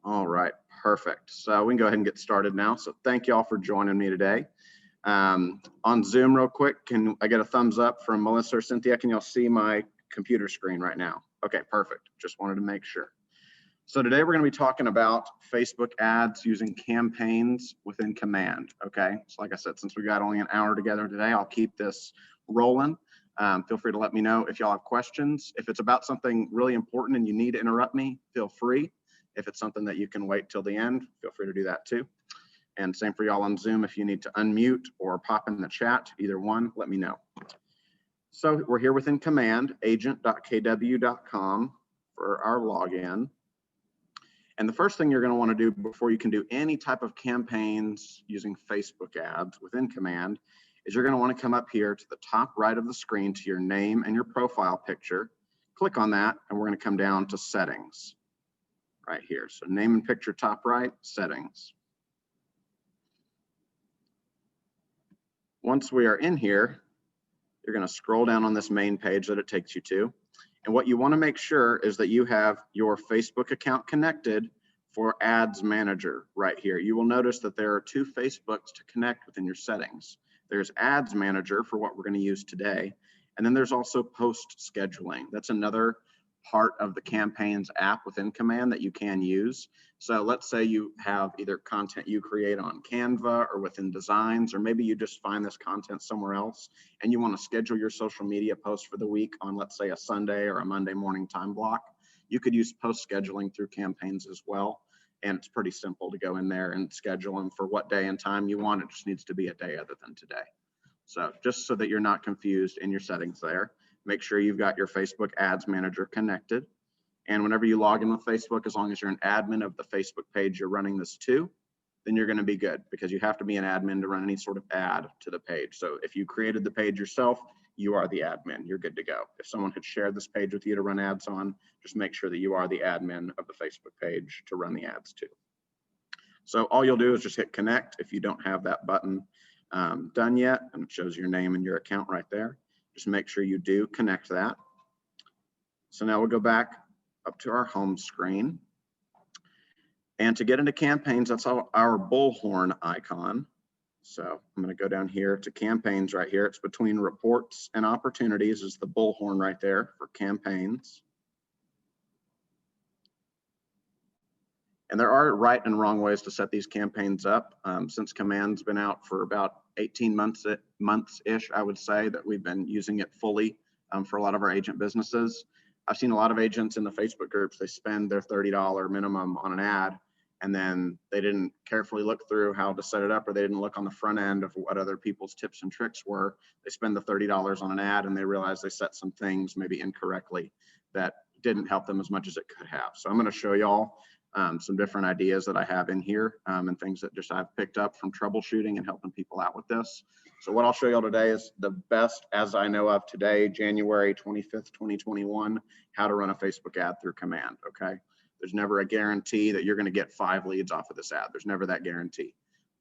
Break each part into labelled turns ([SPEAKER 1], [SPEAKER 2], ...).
[SPEAKER 1] All right, perfect. So we can go ahead and get started now. So thank you all for joining me today. On Zoom real quick, can I get a thumbs up from Melissa or Cynthia? Can y'all see my computer screen right now? Okay, perfect. Just wanted to make sure. So today we're going to be talking about Facebook ads using campaigns within Command. Okay, so like I said, since we got only an hour together today, I'll keep this rolling. Feel free to let me know if y'all have questions. If it's about something really important and you need to interrupt me, feel free. If it's something that you can wait till the end, feel free to do that too. And same for y'all on Zoom. If you need to unmute or pop in the chat, either one, let me know. So we're here within Command, agent.kw.com for our login. And the first thing you're going to want to do before you can do any type of campaigns using Facebook ads within Command is you're going to want to come up here to the top right of the screen to your name and your profile picture. Click on that, and we're going to come down to Settings right here. So name and picture top right, Settings. Once we are in here, you're going to scroll down on this main page that it takes you to. And what you want to make sure is that you have your Facebook account connected for Ads Manager right here. You will notice that there are two Facebooks to connect within your settings. There's Ads Manager for what we're going to use today. And then there's also post scheduling. That's another part of the campaigns app within Command that you can use. So let's say you have either content you create on Canva or within Designs, or maybe you just find this content somewhere else and you want to schedule your social media posts for the week on, let's say, a Sunday or a Monday morning time block. You could use post scheduling through campaigns as well. And it's pretty simple to go in there and schedule them for what day and time you want. It just needs to be a day other than today. So just so that you're not confused in your settings there, make sure you've got your Facebook Ads Manager connected. And whenever you log in with Facebook, as long as you're an admin of the Facebook page you're running this to, then you're going to be good, because you have to be an admin to run any sort of ad to the page. So if you created the page yourself, you are the admin. You're good to go. If someone had shared this page with you to run ads on, just make sure that you are the admin of the Facebook page to run the ads to. So all you'll do is just hit connect if you don't have that button done yet, and it shows your name and your account right there. Just make sure you do connect that. So now we'll go back up to our home screen. And to get into campaigns, that's our bullhorn icon. So I'm going to go down here to campaigns right here. It's between reports and opportunities is the bullhorn right there for campaigns. And there are right and wrong ways to set these campaigns up. Since Command's been out for about 18 months-ish, I would say that we've been using it fully for a lot of our agent businesses. I've seen a lot of agents in the Facebook groups, they spend their $30 minimum on an ad, and then they didn't carefully look through how to set it up, or they didn't look on the front end of what other people's tips and tricks were. They spend the $30 on an ad and they realize they set some things maybe incorrectly that didn't help them as much as it could have. So I'm going to show y'all some different ideas that I have in here and things that just I've picked up from troubleshooting and helping people out with this. So what I'll show y'all today is the best, as I know of today, January 25th, 2021, how to run a Facebook ad through Command, okay? There's never a guarantee that you're gonna get 5 leads off of this ad. There's never that guarantee.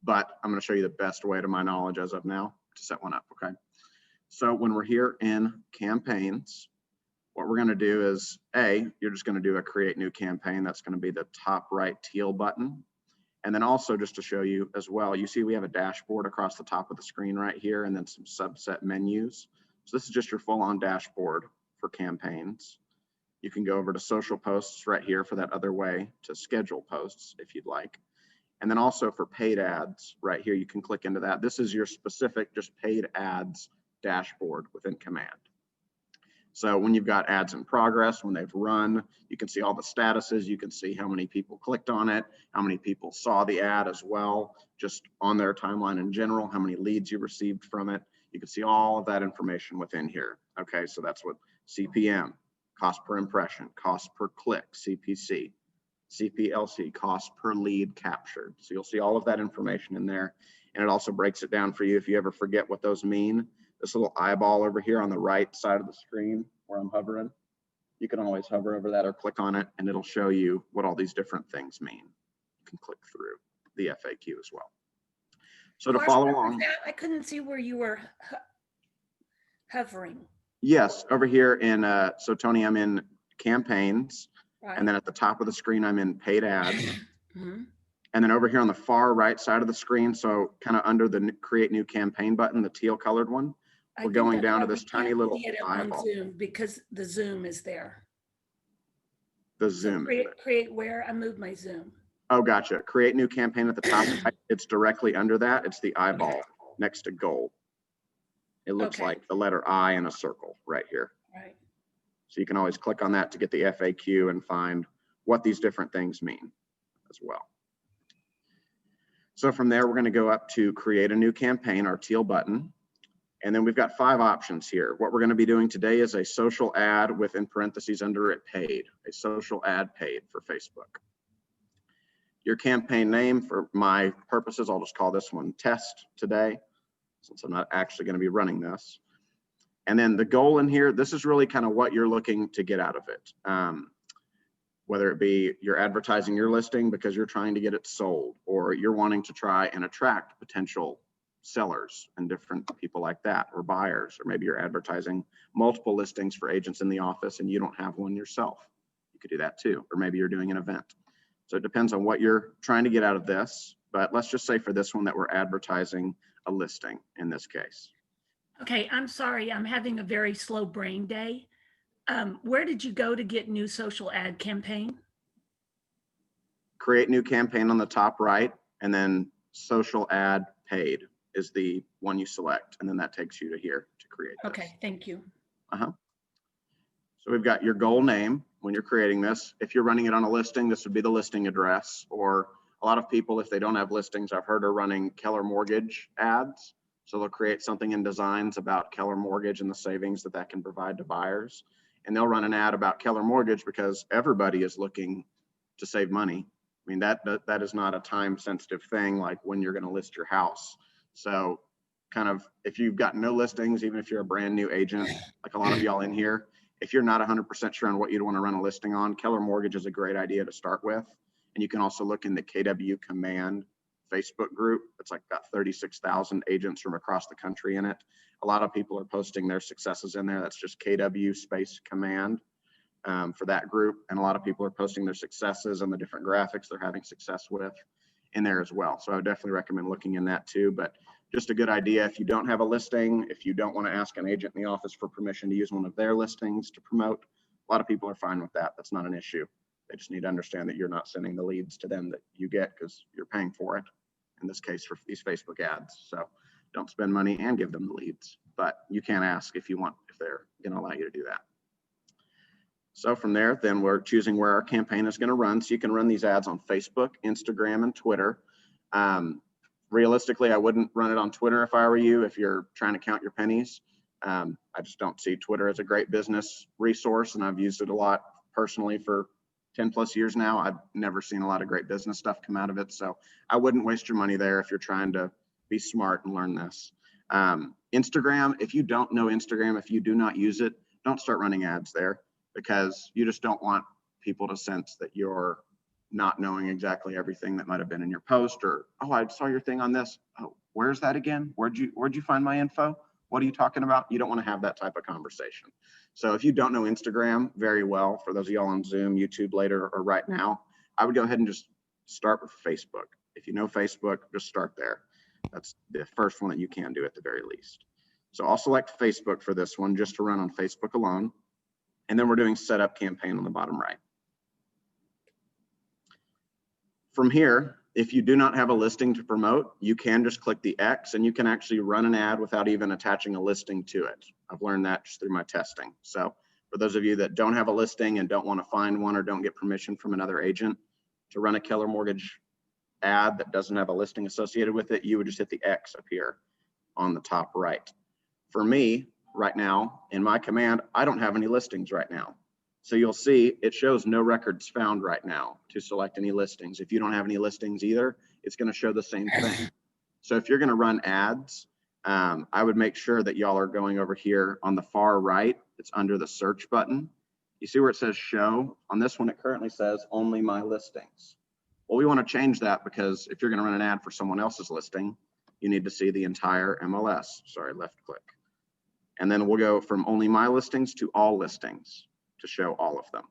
[SPEAKER 1] But I'm gonna show you the best way to my knowledge as of now to set one up, okay? So when we're here in campaigns, what we're going to do is, you're just going to do a create new campaign. That's going to be the top right teal button. And then also just to show you as well, you see we have a dashboard across the top of the screen right here, and then some subset menus. So this is just your full-on dashboard for campaigns. You can go over to social posts right here for that other way to schedule posts if you'd like. And then also for paid ads right here, you can click into that. This is your specific just paid ads dashboard within Command. So when you've got ads in progress, when they've run, you can see all the statuses. You can see how many people clicked on it, how many people saw the ad as well, just on their timeline in general, how many leads you received from it. You can see all of that information within here. Okay, so that's what CPM, cost per impression, cost per click, CPC, CPLC, cost per lead captured. So you'll see all of that information in there. And it also breaks it down for you if you ever forget what those mean. This little eyeball over here on the right side of the screen where I'm hovering, you can always hover over that or click on it, and it'll show you what all these different things mean. You can click through the FAQ as well. So to follow along,
[SPEAKER 2] I couldn't see where you were hovering.
[SPEAKER 1] Yes, over here in, so Tony, I'm in campaigns,
[SPEAKER 2] Right.
[SPEAKER 1] and then at the top of the screen, I'm in paid ads.
[SPEAKER 2] Mhm.
[SPEAKER 1] And then over here on the far right side of the screen, so kind of under the create new campaign button, the teal colored one,
[SPEAKER 2] I
[SPEAKER 1] we're
[SPEAKER 2] think
[SPEAKER 1] going
[SPEAKER 2] that's
[SPEAKER 1] down
[SPEAKER 2] why
[SPEAKER 1] to
[SPEAKER 2] we
[SPEAKER 1] this tiny
[SPEAKER 2] can't
[SPEAKER 1] little
[SPEAKER 2] see it on
[SPEAKER 1] eyeball,
[SPEAKER 2] Zoom, because the Zoom is there.
[SPEAKER 1] the
[SPEAKER 2] So
[SPEAKER 1] zoom.
[SPEAKER 2] create where? I moved my Zoom.
[SPEAKER 1] Oh, gotcha. Create new campaign at the top right. It's directly under that. It's the
[SPEAKER 2] Okay.
[SPEAKER 1] eyeball next to goal. It looks
[SPEAKER 2] Okay,
[SPEAKER 1] like the letter I in a circle right here.
[SPEAKER 2] right.
[SPEAKER 1] So you can always click on that to get the FAQ and find what these different things mean as well. So from there, we're going to go up to create a new campaign, our teal button. And then we've got 5 options here. What we're going to be doing today is a social ad with, in parentheses under it, paid, a social ad paid for Facebook. Your campaign name, for my purposes, I'll just call this one test today, since I'm not actually going to be running this. And then the goal in here, this is really kind of what you're looking to get out of it. Whether it be you're advertising your listing because you're trying to get it sold, or you're wanting to try and attract potential sellers and different people like that, or buyers, or maybe you're advertising multiple listings for agents in the office and you don't have one yourself. You could do that too, or maybe you're doing an event. So it depends on what you're trying to get out of this, but let's just say for this one that we're advertising a listing in this case.
[SPEAKER 2] Okay, I'm sorry, I'm having a very slow brain day. Where did you go to get new social ad campaign?
[SPEAKER 1] Create new campaign on the top right, and then social ad paid is the one you select, and then that takes you to here to create this.
[SPEAKER 2] Okay, thank you.
[SPEAKER 1] So we've got your goal name when you're creating this. If you're running it on a listing, this would be the listing address. Or a lot of people, if they don't have listings, I've heard are running Keller Mortgage ads. So they'll create something in designs about Keller Mortgage and the savings that that can provide to buyers. And they'll run an ad about Keller Mortgage because everybody is looking to save money. I mean, that is not a time sensitive thing like when you're going to list your house. So kind of, if you've got no listings, even if you're a brand new agent, like a lot of y'all in here, if you're not 100% sure on what you'd want to run a listing on, Keller Mortgage is a great idea to start with. And you can also look in the KW Command Facebook group. It's like got 36,000 agents from across the country in it. A lot of people are posting their successes in there. That's just KW space Command for that group. And a lot of people are posting their successes and the different graphics they're having success with in there as well. So I would definitely recommend looking in that too. But just a good idea if you don't have a listing, if you don't want to ask an agent in the office for permission to use one of their listings to promote, a lot of people are fine with that. That's not an issue. They just need to understand that you're not sending the leads to them that you get because you're paying for it, in this case for these Facebook ads. So don't spend money and give them the leads, but you can ask if you want, if they're going to allow you to do that. So from there, then we're choosing where our campaign is going to run. So you can run these ads on Facebook, Instagram, and Twitter. Realistically, I wouldn't run it on Twitter if I were you, if you're trying to count your pennies. I just don't see Twitter as a great business resource, and I've used it a lot personally for 10 plus years now. I've never seen a lot of great business stuff come out of it. So I wouldn't waste your money there if you're trying to be smart and learn this. Instagram, if you don't know Instagram, if you do not use it, don't start running ads there, because you just don't want people to sense that you're not knowing exactly everything that might have been in your post, or, oh, I saw your thing on this. Oh, where's that again? Where'd you find my info? What are you talking about? You don't want to have that type of conversation. So if you don't know Instagram very well, for those of y'all on Zoom, YouTube later, or right now, I would go ahead and just start with Facebook. If you know Facebook, just start there. That's the first one that you can do at the very least. So I'll select Facebook for this one just to run on Facebook alone. And then we're doing setup campaign on the bottom right. From here, if you do not have a listing to promote, you can just click the X and you can actually run an ad without even attaching a listing to it. I've learned that just through my testing. So for those of you that don't have a listing and don't want to find one or don't get permission from another agent to run a Keller Mortgage ad that doesn't have a listing associated with it, you would just hit the X up here on the top right. For me, right now, in my command, I don't have any listings right now. So you'll see it shows no records found right now to select any listings. If you don't have any listings either, it's going to show the same thing. So if you're going to run ads, I would make sure that y'all are going over here on the far right. It's under the search button. You see where it says show? On this one, it currently says only my listings. Well, we want to change that, because if you're going to run an ad for someone else's listing, you need to see the entire MLS. Sorry, left click. And then we'll go from only my listings to all listings to show all of them.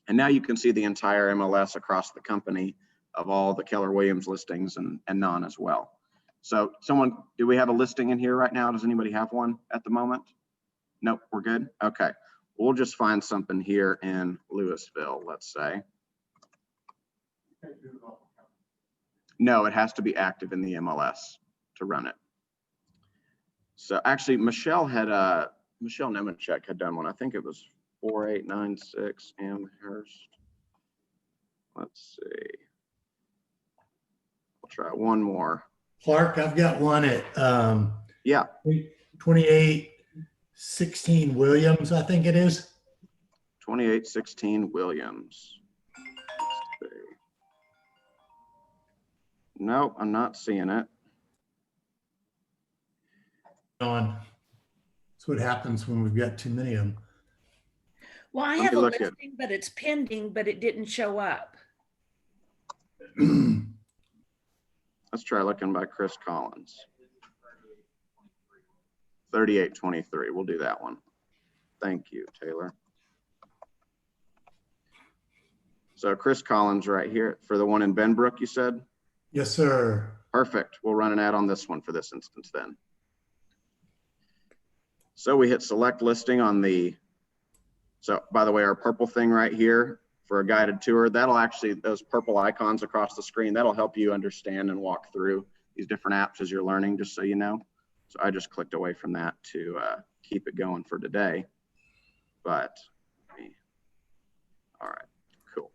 [SPEAKER 1] And now you can see the entire MLS across the company of all the Keller Williams listings and none as well. So do we have a listing in here right now? Does anybody have one at the moment? Nope, we're good. Okay, we'll just find something here in Louisville, let's say. No, it has to be active in the MLS to run it. So actually, Michelle Nemechek had done one. I think it was 4896 Amherst. Let's see. I'll try one more.
[SPEAKER 3] Clark, I've got one at
[SPEAKER 1] Yeah,
[SPEAKER 3] 2816 Williams, I think it is.
[SPEAKER 1] 2816 Williams. Let's see. Nope, I'm not seeing it.
[SPEAKER 3] That's what happens when we've got too many of
[SPEAKER 2] Well, I have a listing, but it's pending, but it didn't show up.
[SPEAKER 3] them.
[SPEAKER 1] Let's try looking by Chris Collins. 3823, we'll do that one. Thank you, Taylor. So Chris Collins right here for the one in Benbrook, you said?
[SPEAKER 3] Yes, sir.
[SPEAKER 1] Perfect. We'll run an ad on this one for this instance then. So we hit select listing on the, so by the way, our purple thing right here for a guided tour, that'll actually, those purple icons across the screen, that'll help you understand and walk through these different apps as you're learning, just so you know. So I just clicked away from that to keep it going for today. But, all right, cool.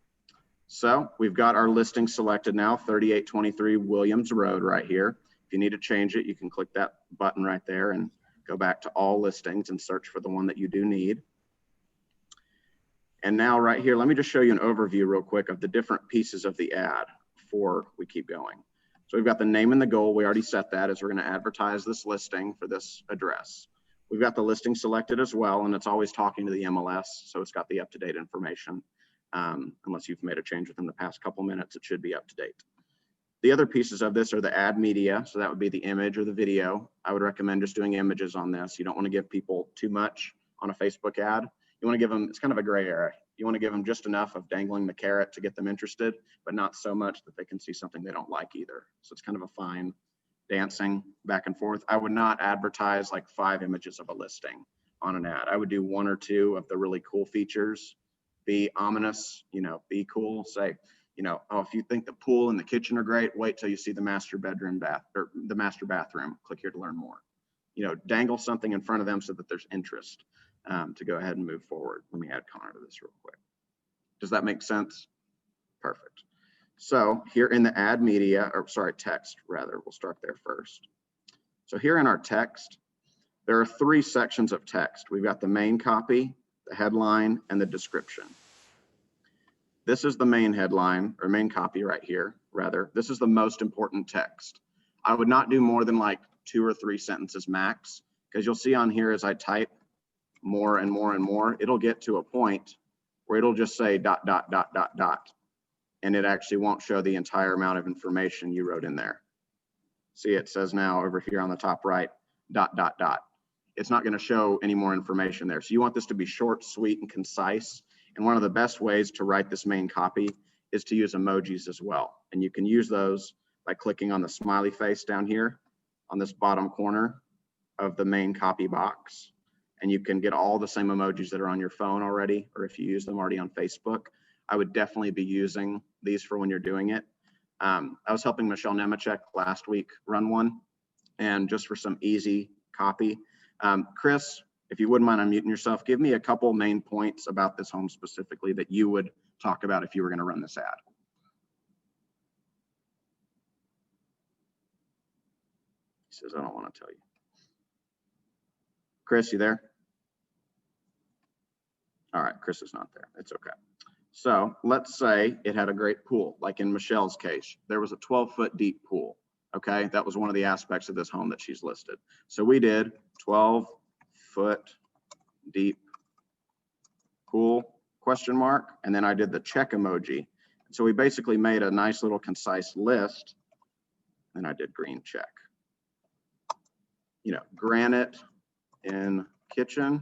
[SPEAKER 1] So we've got our listing selected now, 3823 Williams Road right here. If you need to change it, you can click that button right there and go back to all listings and search for the one that you do need. And now right here, let me just show you an overview real quick of the different pieces of the ad before we keep going. So we've got the name and the goal. We already set that as we're going to advertise this listing for this address. We've got the listing selected as well, and it's always talking to the MLS. So it's got the up-to-date information. Unless you've made a change within the past couple minutes, it should be up to date. The other pieces of this are the ad media. So that would be the image or the video. I would recommend just doing images on this. You don't want to give people too much on a Facebook ad. You want to give them, it's kind of a gray area. You want to give them just enough of dangling the carrot to get them interested, but not so much that they can see something they don't like either. So it's kind of a fine dancing back and forth. I would not advertise like 5 images of a listing on an ad. I would do 1 or 2 of the really cool features. Be ominous, you know, be cool. Say, you know, oh, if you think the pool and the kitchen are great, wait till you see the master bedroom or the master bathroom. Click here to learn more. You know, dangle something in front of them so that there's interest to go ahead and move forward. Let me add Connor to this real quick. Does that make sense? Perfect. So here in the ad media, or sorry, text rather, we'll start there first. So here in our text, there are 3 sections of text. We've got the main copy, the headline, and the description. This is the main headline or main copy right here, rather. This is the most important text. I would not do more than like 2 or 3 sentences max, because you'll see on here as I type more and more and more, it'll get to a point where it'll just say ... and it actually won't show the entire amount of information you wrote in there. See, it says now over here on the top right, ... It's not going to show any more information there. So you want this to be short, sweet, and concise. And one of the best ways to write this main copy is to use emojis as well. And you can use those by clicking on the smiley face down here on this bottom corner of the main copy box. And you can get all the same emojis that are on your phone already, or if you use them already on Facebook. I would definitely be using these for when you're doing it. I was helping Michelle Nemechek last week run one, and just for some easy copy. Chris, if you wouldn't mind unmuting yourself, give me a couple main points about this home specifically that you would talk about if you were going to run this ad. He says, I don't want to tell you. Chris, you there? All right, Chris is not there. It's okay. So let's say it had a great pool, like in Michelle's case. There was a 12-foot deep pool. Okay, that was one of the aspects of this home that she's listed. So we did 12-foot deep pool, question mark, and then I did the check emoji. So we basically made a nice little concise list, and I did green check. You know, granite in kitchen,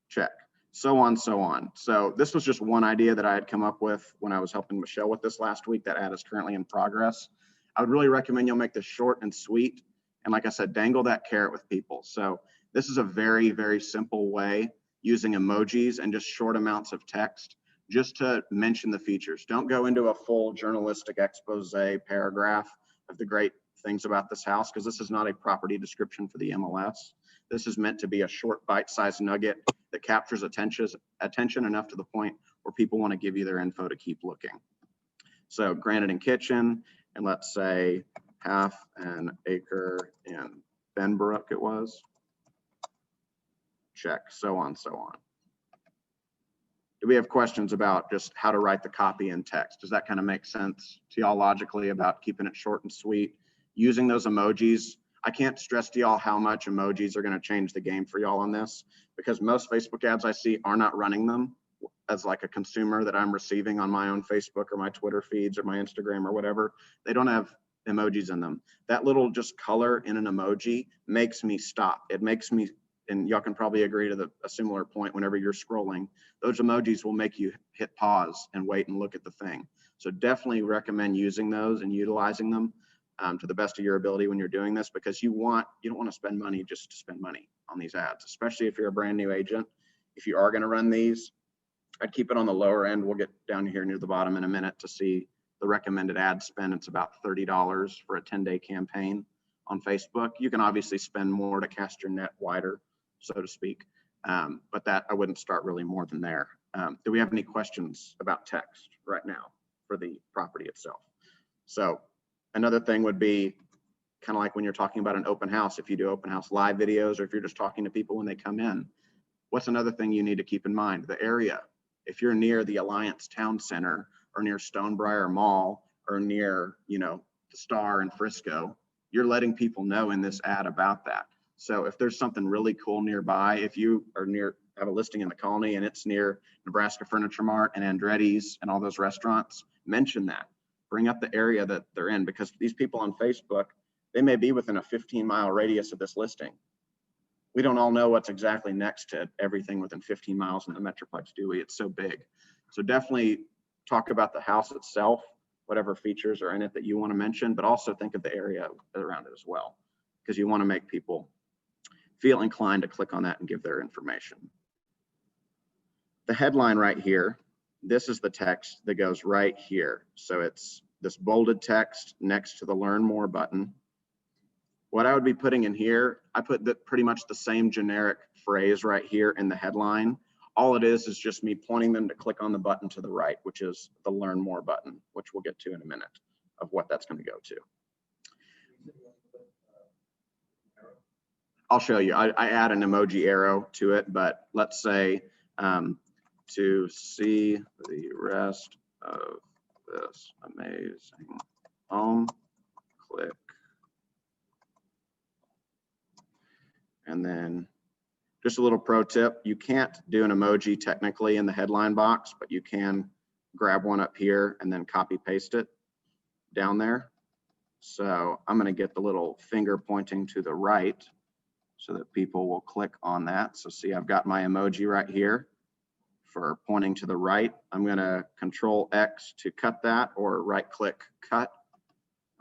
[SPEAKER 1] check. so on, so on. So this was just one idea that I had come up with when I was helping Michelle with this last week. That ad is currently in progress. I would really recommend you'll make this short and sweet. And like I said, dangle that carrot with people. So this is a very, very simple way using emojis and just short amounts of text just to mention the features. Don't go into a full journalistic expose paragraph of the great things about this house, because this is not a property description for the MLS. This is meant to be a short bite-sized nugget that captures attention enough to the point where people want to give you their info to keep looking. So granite and kitchen, and let's say half an acre in Benbrook it was. Check, so on, so on. Do we have questions about just how to write the copy in text? Does that kind of make sense to y'all logically about keeping it short and sweet? Using those emojis. I can't stress to y'all how much emojis are going to change the game for y'all on this, because most Facebook ads I see are not running them as like a consumer that I'm receiving on my own Facebook or my Twitter feeds or my Instagram or whatever. They don't have emojis in them. That little just color in an emoji makes me stop. It makes me, and y'all can probably agree to a similar point whenever you're scrolling, those emojis will make you hit pause and wait and look at the thing. So definitely recommend using those and utilizing them to the best of your ability when you're doing this, because you don't want to spend money just to spend money on these ads, especially if you're a brand new agent. If you are going to run these, I'd keep it on the lower end. We'll get down here near the bottom in a minute to see the recommended ad spend. It's about $30 for a 10-day campaign on Facebook. You can obviously spend more to cast your net wider, so to speak. But that I wouldn't start really more than there. Do we have any questions about text right now for the property itself? So another thing would be kind of like when you're talking about an open house, if you do open house live videos, or if you're just talking to people when they come in, what's another thing you need to keep in mind? The area. If you're near the Alliance Town Center or near Stonebriar Mall or near, the Star in Frisco, you're letting people know in this ad about that. So if there's something really cool nearby, if you are have a listing in the Colony and it's near Nebraska Furniture Mart and Andretti's and all those restaurants, mention that. Bring up the area that they're in, because these people on Facebook, they may be within a 15-mile radius of this listing. We don't all know what's exactly next to everything within 15 miles in the Metroplex, do we? It's so big. So definitely talk about the house itself, whatever features are in it that you want to mention, but also think of the area around it as well, because you want to make people feel inclined to click on that and give their information. The headline right here, this is the text that goes right here. So it's this bolded text next to the Learn More button. What I would be putting in here, I put pretty much the same generic phrase right here in the headline. All it is just me pointing them to click on the button to the right, which is the Learn More button, which we'll get to in a minute of what that's going to go to. I'll show you. I add an emoji arrow to it, but let's say to see the rest of this amazing home, click. And then just a little pro tip, you can't do an emoji technically in the headline box, but you can grab one up here and then copy paste it down there. So I'm going to get the little finger pointing to the right so that people will click on that. So see, I've got my emoji right here for pointing to the right. I'm going to Control X to cut that, or right click cut.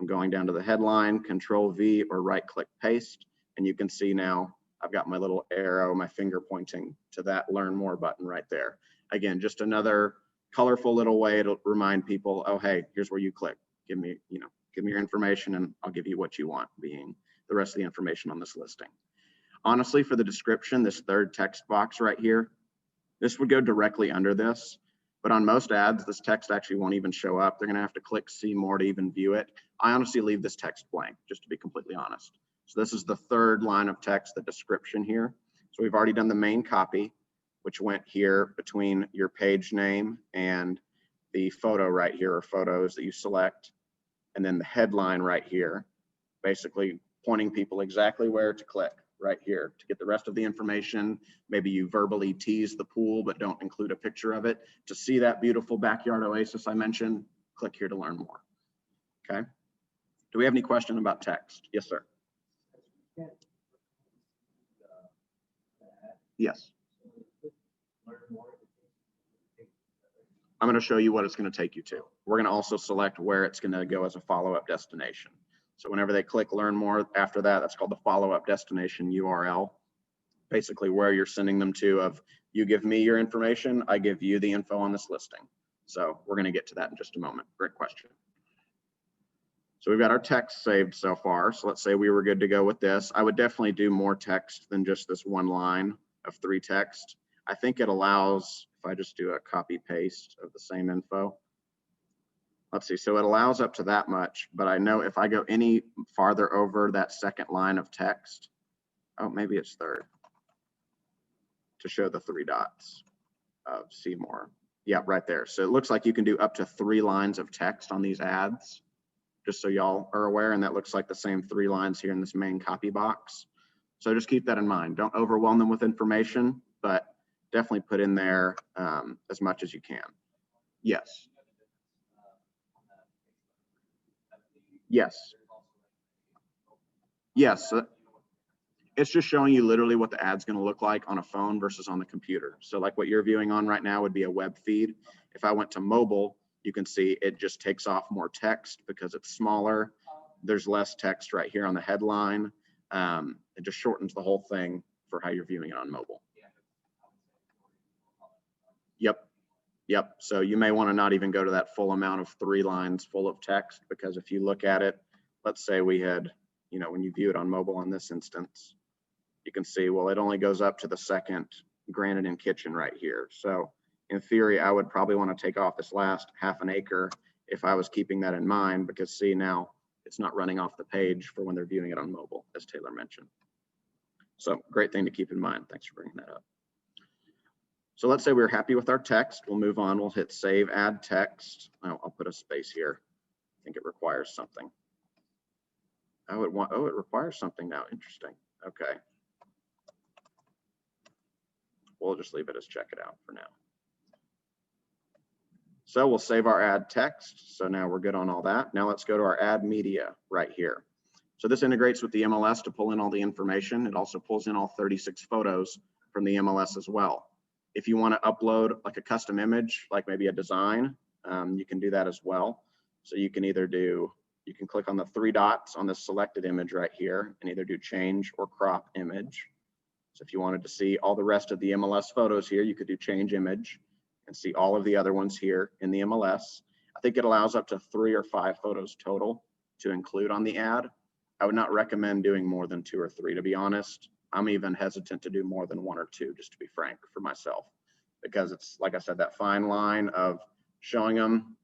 [SPEAKER 1] I'm going down to the headline, Control V or right click paste. And you can see now I've got my little arrow, my finger pointing to that Learn More button right there. Again, just another colorful little way to remind people, oh, hey, here's where you click. Give me your information and I'll give you what you want, being the rest of the information on this listing. Honestly, for the description, this third text box right here, this would go directly under this, but on most ads, this text actually won't even show up. They're gonna have to click see more to even view it. I honestly leave this text blank, just to be completely honest. So this is the third line of text, the description here. So we've already done the main copy, which went here between your page name and the photo right here, or photos that you select. And then the headline right here, basically pointing people exactly where to click right here to get the rest of the information. Maybe you verbally tease the pool, but don't include a picture of it. To see that beautiful backyard oasis I mentioned, click here to learn more. Okay. Do we have any question about text? Yes, sir. Yes. I'm going to show you what it's going to take you to. We're going to also select where it's going to go as a follow-up destination. So whenever they click learn more after that, that's called the follow-up destination URL. Basically where you're sending them to of you give me your information, I give you the info on this listing. So we're going to get to that in just a moment. Great question. So we've got our text saved so far. So let's say we were good to go with this. I would definitely do more text than just this one line of 3 text. I think it allows, if I just do a copy paste of the same info. Let's see, so it allows up to that much, but I know if I go any farther over that second line of text, oh, maybe it's third, to show the 3 dots of see more. Yeah, right there. So it looks like you can do up to 3 lines of text on these ads, just so y'all are aware, and that looks like the same 3 lines here in this main copy box. So just keep that in mind. Don't overwhelm them with information, but definitely put in there as much as you can. Yes. Yes. Yes. It's just showing you literally what the ad's going to look like on a phone versus on the computer. So like what you're viewing on right now would be a web feed. If I went to mobile, you can see it just takes off more text because it's smaller. There's less text right here on the headline. It just shortens the whole thing for how you're viewing it on mobile. Yep. Yep. So you may want to not even go to that full amount of 3 lines full of text, because if you look at it, let's say we had, you know, when you view it on mobile on this instance, you can see, well, it only goes up to the second granite and kitchen right here. So in theory, I would probably want to take off this last half an acre if I was keeping that in mind, because see, now it's not running off the page for when they're viewing it on mobile, as Taylor mentioned. So great thing to keep in mind. Thanks for bringing that up. So let's say we're happy with our text. We'll move on. We'll hit save, add text. Oh, I'll put a space here. I think it requires something. Oh, it requires something now. Interesting. Okay. We'll just leave it as check it out for now. So we'll save our add text. So now we're good on all that. Now let's go to our add media right here. So this integrates with the MLS to pull in all the information. It also pulls in all 36 photos from the MLS as well. If you want to upload like a custom image, like maybe a design, you can do that as well. So you can either do, you can click on the 3 dots on the selected image right here and either do change or crop image. So if you wanted to see all the rest of the MLS photos here, you could do change image and see all of the other ones here in the MLS. I think it allows up to 3 or 5 photos total to include on the ad. I would not recommend doing more than 2 or 3, to be honest. I'm even hesitant to do more than 1 or 2, just to be frank, for myself, because it's, like I said, that fine line of showing them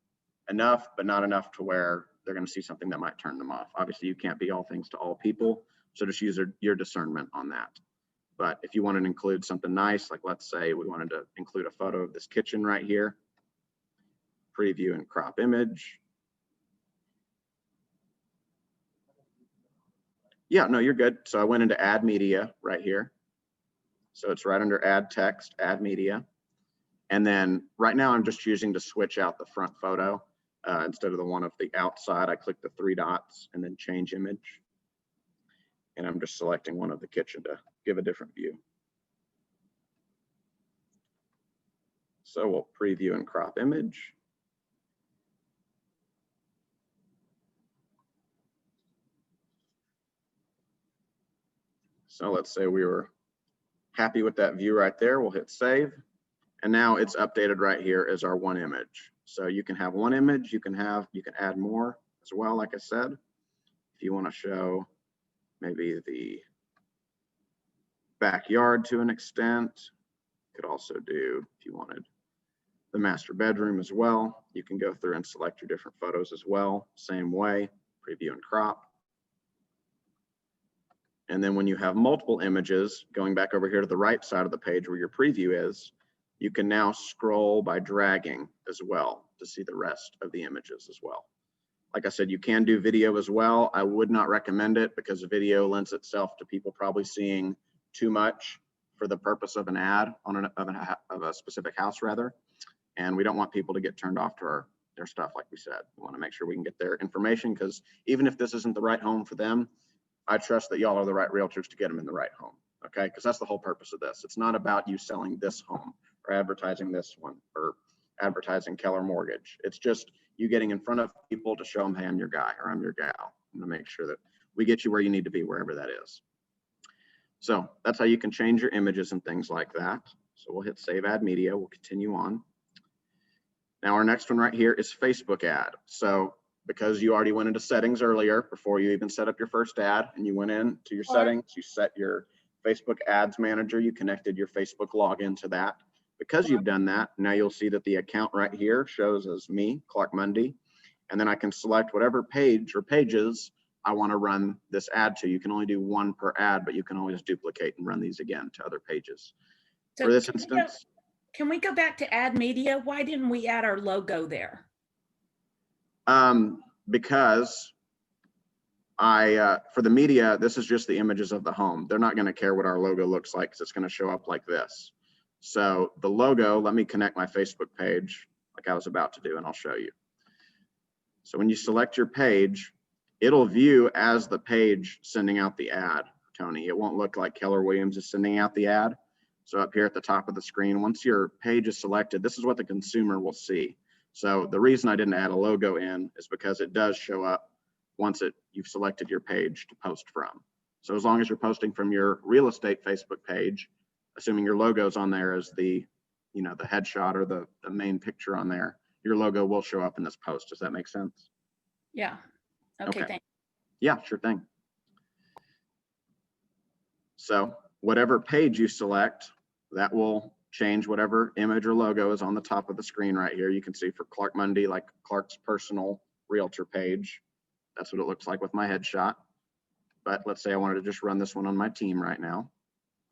[SPEAKER 1] enough, but not enough to where they're going to see something that might turn them off. Obviously, you can't be all things to all people, so just use your discernment on that. But if you wanted to include something nice, like let's say we wanted to include a photo of this kitchen right here, preview and crop image. Yeah, no, you're good. So I went into add media right here. So it's right under add text, add media. And then right now I'm just choosing to switch out the front photo instead of the one of the outside. I click the 3 dots and then change image. And I'm just selecting one of the kitchen to give a different view. So we'll preview and crop image. So let's say we were happy with that view right there. We'll hit save. And now it's updated right here as our 1 image. So you can have 1 image, you can add more as well, like I said. If you want to show maybe the backyard to an extent, you could also do, if you wanted the master bedroom as well, you can go through and select your different photos as well. Same way, preview and crop. And then when you have multiple images, going back over here to the right side of the page where your preview is, you can now scroll by dragging as well to see the rest of the images as well. Like I said, you can do video as well. I would not recommend it because video lends itself to people probably seeing too much for the purpose of an ad on of a specific house rather. And we don't want people to get turned off to their stuff, like we said. We want to make sure we can get their information, because even if this isn't the right home for them, I trust that y'all are the right realtors to get them in the right home, okay? Because that's the whole purpose of this. It's not about you selling this home. or advertising this one, or advertising Keller Mortgage. It's just you getting in front of people to show them, hey, I'm your guy or I'm your gal, and to make sure that we get you where you need to be, wherever that is. So that's how you can change your images and things like that. So we'll hit Save Ad Media. We'll continue on. Now our next one right here is Facebook ad. So because you already went into settings earlier before you even set up your first ad, and you went in to your settings, you set your Facebook ads manager, you connected your Facebook login to that. Because you've done that, now you'll see that the account right here shows as me, Clark Mundy, and then I can select whatever page or pages I want to run this ad to. You can only do one per ad, but you can always duplicate and run these again to other pages.
[SPEAKER 2] So
[SPEAKER 1] For this instance,
[SPEAKER 2] can we go back to add media? Why didn't we add our logo there?
[SPEAKER 1] because for the media, this is just the images of the home. They're not going to care what our logo looks like because it's going to show up like this. So the logo, let me connect my Facebook page like I was about to do, and I'll show you. So when you select your page, it'll view as the page sending out the ad, Tony. It won't look like Keller Williams is sending out the ad. So up here at the top of the screen, once your page is selected, this is what the consumer will see. So the reason I didn't add a logo in is because it does show up once you've selected your page to post from. So as long as you're posting from your real estate Facebook page, assuming your logo's on there as the headshot or the main picture on there, your logo will show up in this post. Does that make sense?
[SPEAKER 2] Yeah. Okay. Thanks.
[SPEAKER 1] Yeah, sure thing. So whatever page you select, that will change whatever image or logo is on the top of the screen right here. You can see for Clark Mundy, like Clark's personal realtor page. That's what it looks like with my headshot. But let's say I wanted to just run this one on my team right now.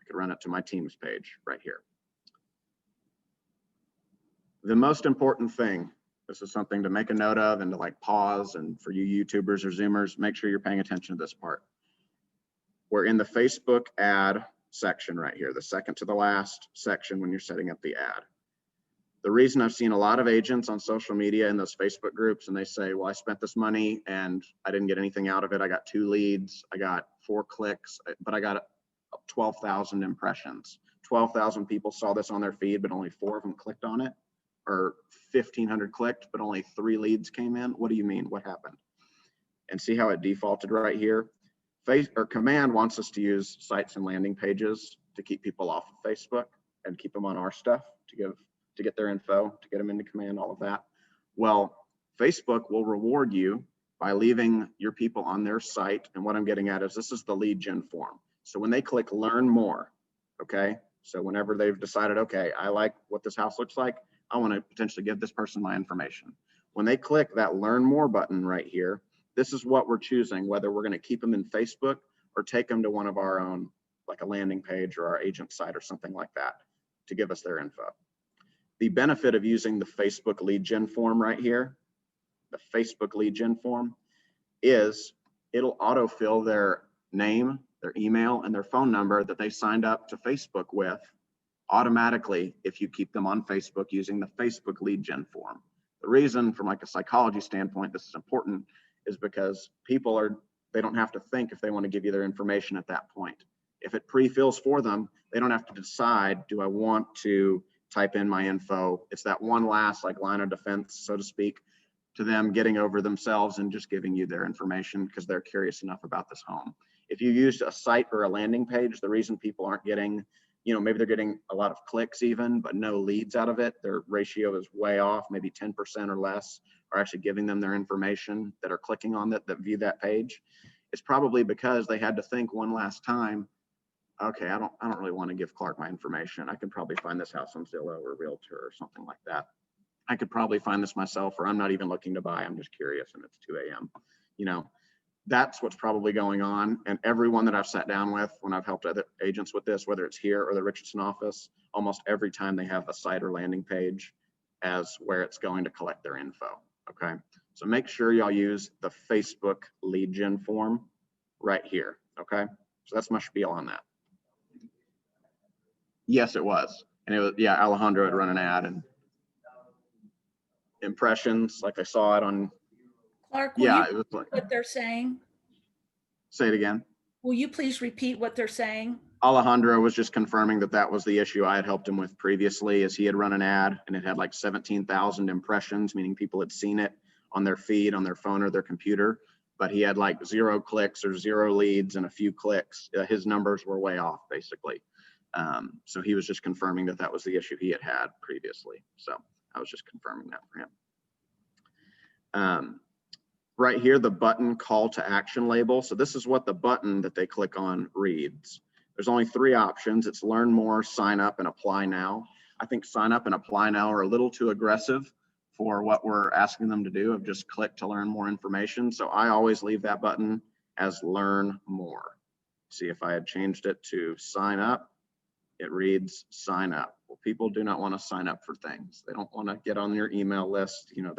[SPEAKER 1] I could run it to my team's page right here. The most important thing, this is something to make a note of and to like pause, and for you YouTubers or Zoomers, make sure you're paying attention to this part. We're in the Facebook ad section right here, the second to the last section when you're setting up the ad. The reason I've seen a lot of agents on social media in those Facebook groups, and they say, well, I spent this money and I didn't get anything out of it. I got 2 leads, I got 4 clicks, but I got 12,000 impressions. 12,000 people saw this on their feed, but only 4 of them clicked on it, or 1,500 clicked, but only 3 leads came in. What do you mean? What happened? And see how it defaulted right here? Command wants us to use sites and landing pages to keep people off of Facebook and keep them on our stuff to get their info, to get them into command, all of that. Well, Facebook will reward you by leaving your people on their site. And what I'm getting at is this is the lead gen form. So when they click learn more, okay? So whenever they've decided, okay, I like what this house looks like, I want to potentially give this person my information. When they click that learn more button right here, this is what we're choosing, whether we're going to keep them in Facebook or take them to one of our own, like a landing page or our agent site or something like that to give us their info. The benefit of using the Facebook lead gen form right here, the Facebook lead gen form, is it'll autofill their name, their email, and their phone number that they signed up to Facebook with automatically if you keep them on Facebook using the Facebook lead gen form. The reason from like a psychology standpoint this is important is because they don't have to think if they want to give you their information at that point. If it pre-fills for them, they don't have to decide, do I want to type in my info? It's that one last like line of defense, so to speak, to them getting over themselves and just giving you their information because they're curious enough about this home. If you used a site or a landing page, the reason people aren't getting, maybe they're getting a lot of clicks even, but no leads out of it, their ratio is way off, maybe 10% or less are actually giving them their information that are clicking on that view that page. It's probably because they had to think one last time, okay, I don't really want to give Clark my information. I can probably find this house on Zillow or Realtor or something like that. I could probably find this myself, or I'm not even looking to buy. I'm just curious and it's 2 a.m. That's what's probably going on. And everyone that I've sat down with when I've helped other agents with this, whether it's here or the Richardson office, almost every time they have a site or landing page as where it's going to collect their info. Okay. So make sure y'all use the Facebook lead gen form right here. Okay. So that's my spiel on that. Yes, it was. And it was, yeah, Alejandro had run an ad and impressions, like I saw it on.
[SPEAKER 2] Clark,
[SPEAKER 1] It was like,
[SPEAKER 2] what they're saying?
[SPEAKER 1] Say it again.
[SPEAKER 2] Will you please repeat what they're saying?
[SPEAKER 1] Alejandro was just confirming that that was the issue I had helped him with previously, is he had run an ad and it had like 17,000 impressions, meaning people had seen it on their feed, on their phone or their computer, but he had like 0 clicks or 0 leads and a few clicks. His numbers were way off, basically. So he was just confirming that that was the issue he had previously. So I was just confirming that for him. Right here, the button call to action label. So this is what the button that they click on reads. There's only 3 options. It's learn more, sign up, and apply now. I think sign up and apply now are a little too aggressive for what we're asking them to do, of just click to learn more information. So I always leave that button as learn more. See, if I had changed it to sign up, it reads sign up. Well, people do not want to sign up for things. They don't want to get on your email list. You know,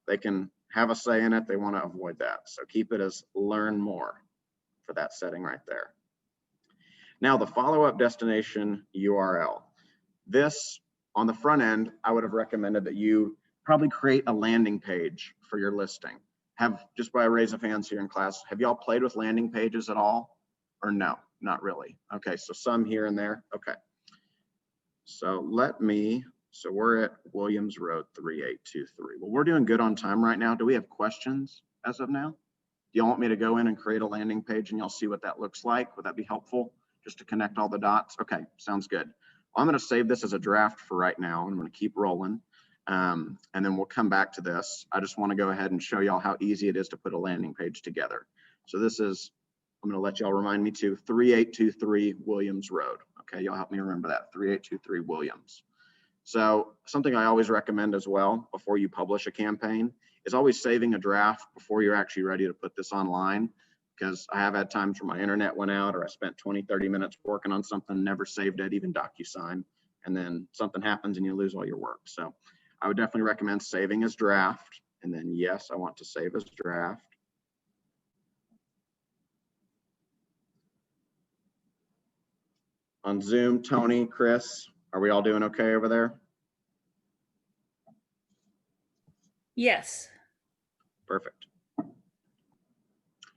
[SPEAKER 1] they can have a say in it. They want to avoid that. So keep it as learn more for that setting right there. Now the follow-up destination URL. This, on the front end, I would have recommended that you probably create a landing page for your listing. Just by a raise of hands here in class, have y'all played with landing pages at all? Or no, not really. Okay, so some here and there. Okay. So we're at Williams Road 3823. Well, we're doing good on time right now. Do we have questions as of now? Do y'all want me to go in and create a landing page and y'all see what that looks like? Would that be helpful, just to connect all the dots? Okay, sounds good. Well, I'm going to save this as a draft for right now. I'm going to keep rolling, and then we'll come back to this. I just want to go ahead and show y'all how easy it is to put a landing page together. So this is, I'm going to let y'all remind me to 3823 Williams Road. Okay, y'all help me remember that, 3823 Williams. So something I always recommend as well before you publish a campaign is always saving a draft before you're actually ready to put this online, because I have had times where my internet went out or I spent 20, 30 minutes working on something, never saved it, even DocuSign, and then something happens and you lose all your work. So I would definitely recommend saving as draft, and then yes, I want to save as draft. On Zoom, Tony, Chris, are we all doing okay over there?
[SPEAKER 2] Yes.
[SPEAKER 1] Perfect.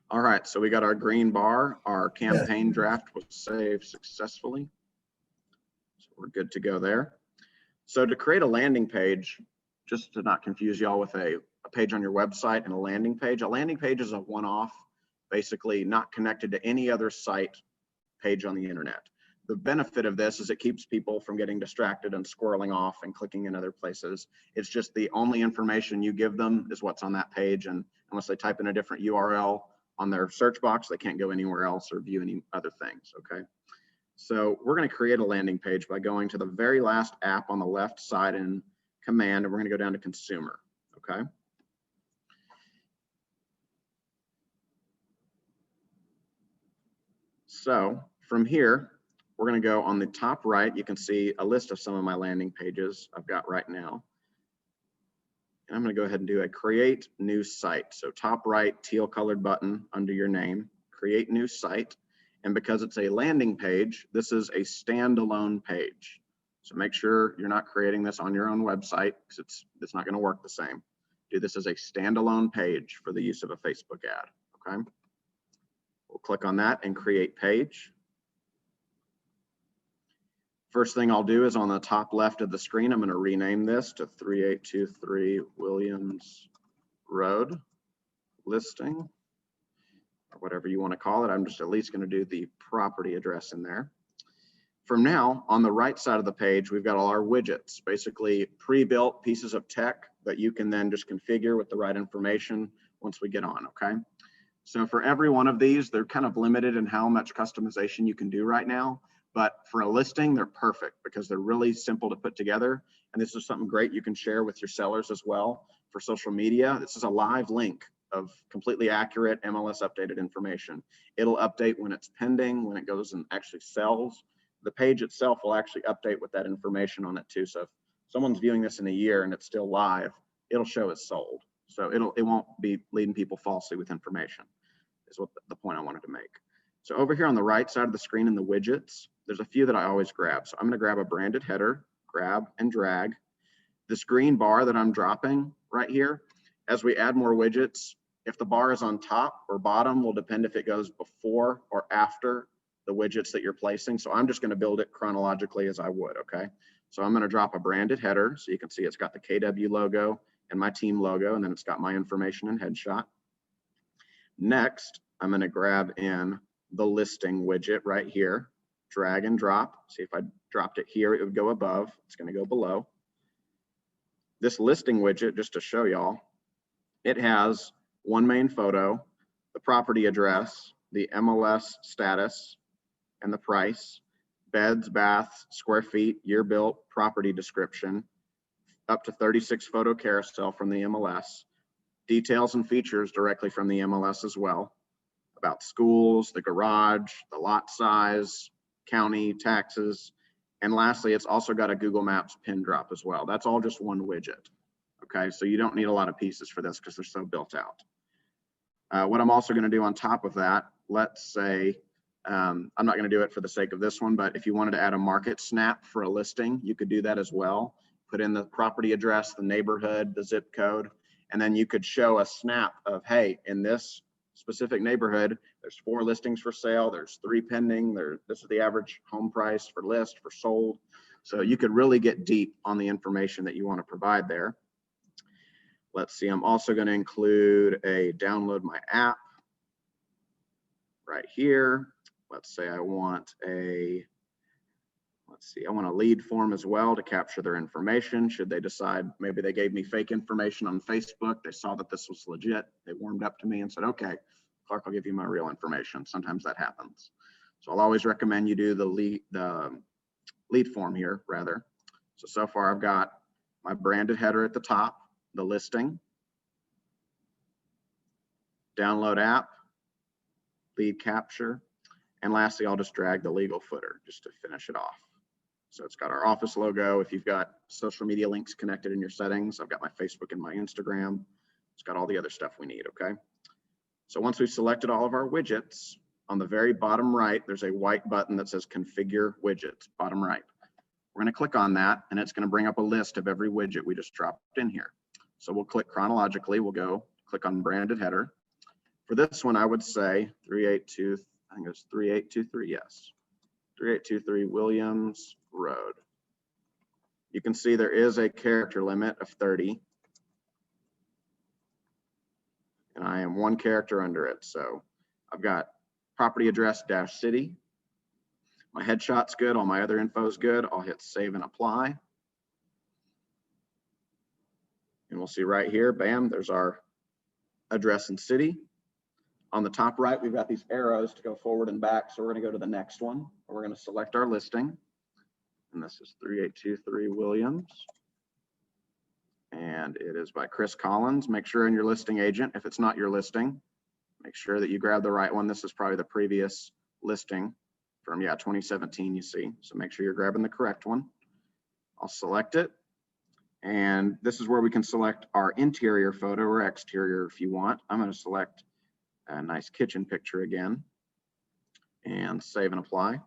[SPEAKER 1] All right, so we got our green bar. Our campaign draft was saved successfully. So we're good to go there. So to create a landing page, just to not confuse y'all with a page on your website and a landing page is a one-off, basically not connected to any other site page on the internet. The benefit of this is it keeps people from getting distracted and squirreling off and clicking in other places. It's just the only information you give them is what's on that page, and unless they type in a different URL on their search box, they can't go anywhere else or view any other things, okay? So we're going to create a landing page by going to the very last app on the left side in command, and we're going to go down to consumer, okay? So from here, we're going to go on the top right. You can see a list of some of my landing pages I've got right now. And I'm going to go ahead and do a create new site. So top right, teal colored button under your name, create new site. And because it's a landing page, this is a standalone page. So make sure you're not creating this on your own website, because it's not going to work the same. Do this as a standalone page for the use of a Facebook ad, okay? We'll click on that and create page. First thing I'll do is on the top left of the screen, I'm going to rename this to 3823 Williams Road listing, or whatever you want to call it. I'm just at least going to do the property address in there. From now, on the right side of the page, we've got all our widgets, basically pre-built pieces of tech that you can then just configure with the right information once we get on, okay? So for every one of these, they're kind of limited in how much customization you can do right now. But for a listing, they're perfect because they're really simple to put together. And this is something great you can share with your sellers as well for social media. This is a live link of completely accurate MLS updated information. It'll update when it's pending, when it goes and actually sells. The page itself will actually update with that information on it too. So if someone's viewing this in a year and it's still live, it'll show it's sold. So it won't be leading people falsely with information, is what the point I wanted to make. So over here on the right side of the screen in the widgets, there's a few that I always grab. So I'm going to grab a branded header, grab and drag. This green bar that I'm dropping right here, as we add more widgets, if the bar is on top or bottom will depend if it goes before or after the widgets that you're placing. So I'm just going to build it chronologically as I would, okay? So I'm going to drop a branded header. So you can see it's got the KW logo and my team logo, and then it's got my information and headshot. Next, I'm going to grab in the listing widget right here, drag and drop. See, if I dropped it here, it would go above. It's going to go below. This listing widget, just to show y'all, it has one main photo, the property address, the MLS status, and the price, beds, baths, square feet, year built, property description, up to 36 photo carousel from the MLS, details and features directly from the MLS as well, about schools, the garage, the lot size, county, taxes, and lastly, it's also got a Google Maps pin drop as well. That's all just one widget. Okay, so you don't need a lot of pieces for this because they're so built out. What I'm also going to do on top of that, let's say, I'm not going to do it for the sake of this one, but if you wanted to add a market snap for a listing, you could do that as well. Put in the property address, the neighborhood, the zip code, and then you could show a snap of, hey, in this specific neighborhood, there's 4 listings for sale, there's 3 pending, this is the average home price for list, for sold. So you could really get deep on the information that you want to provide there. Let's see, I'm also going to include a download my app right here. Let's say I want a lead form as well to capture their information. Should they decide, maybe they gave me fake information on Facebook, they saw that this was legit, they warmed up to me and said, okay, Clark, I'll give you my real information. Sometimes that happens. So I'll always recommend you do the lead form here rather. So far I've got my branded header at the top, the listing, download app, lead capture, and lastly, I'll just drag the legal footer just to finish it off. So it's got our office logo. If you've got social media links connected in your settings, I've got my Facebook and my Instagram. It's got all the other stuff we need, okay? So once we've selected all of our widgets, on the very bottom right, there's a white button that says Configure Widgets, bottom right. We're gonna click on that, and it's gonna bring up a list of every widget we just dropped in here. So we'll click chronologically. We'll go click on branded header. For this one, I would say 382, I think it's 3823, yes. 3823 Williams Road. You can see there is a character limit of 30. And I am 1 character under it. So I've got property address dash city. My headshot's good, all my other info is good. I'll hit save and apply. And we'll see right here, bam, there's our address and city. On the top right, we've got these arrows to go forward and back. So we're going to go to the next one. We're going to select our listing. And this is 3823 Williams. And it is by Chris Collins. Make sure in your listing agent, if it's not your listing, make sure that you grab the right one. This is probably the previous listing from, 2017, you see. So make sure you're grabbing the correct one. I'll select it. And this is where we can select our interior photo or exterior if you want. I'm going to select a nice kitchen picture again and save and apply.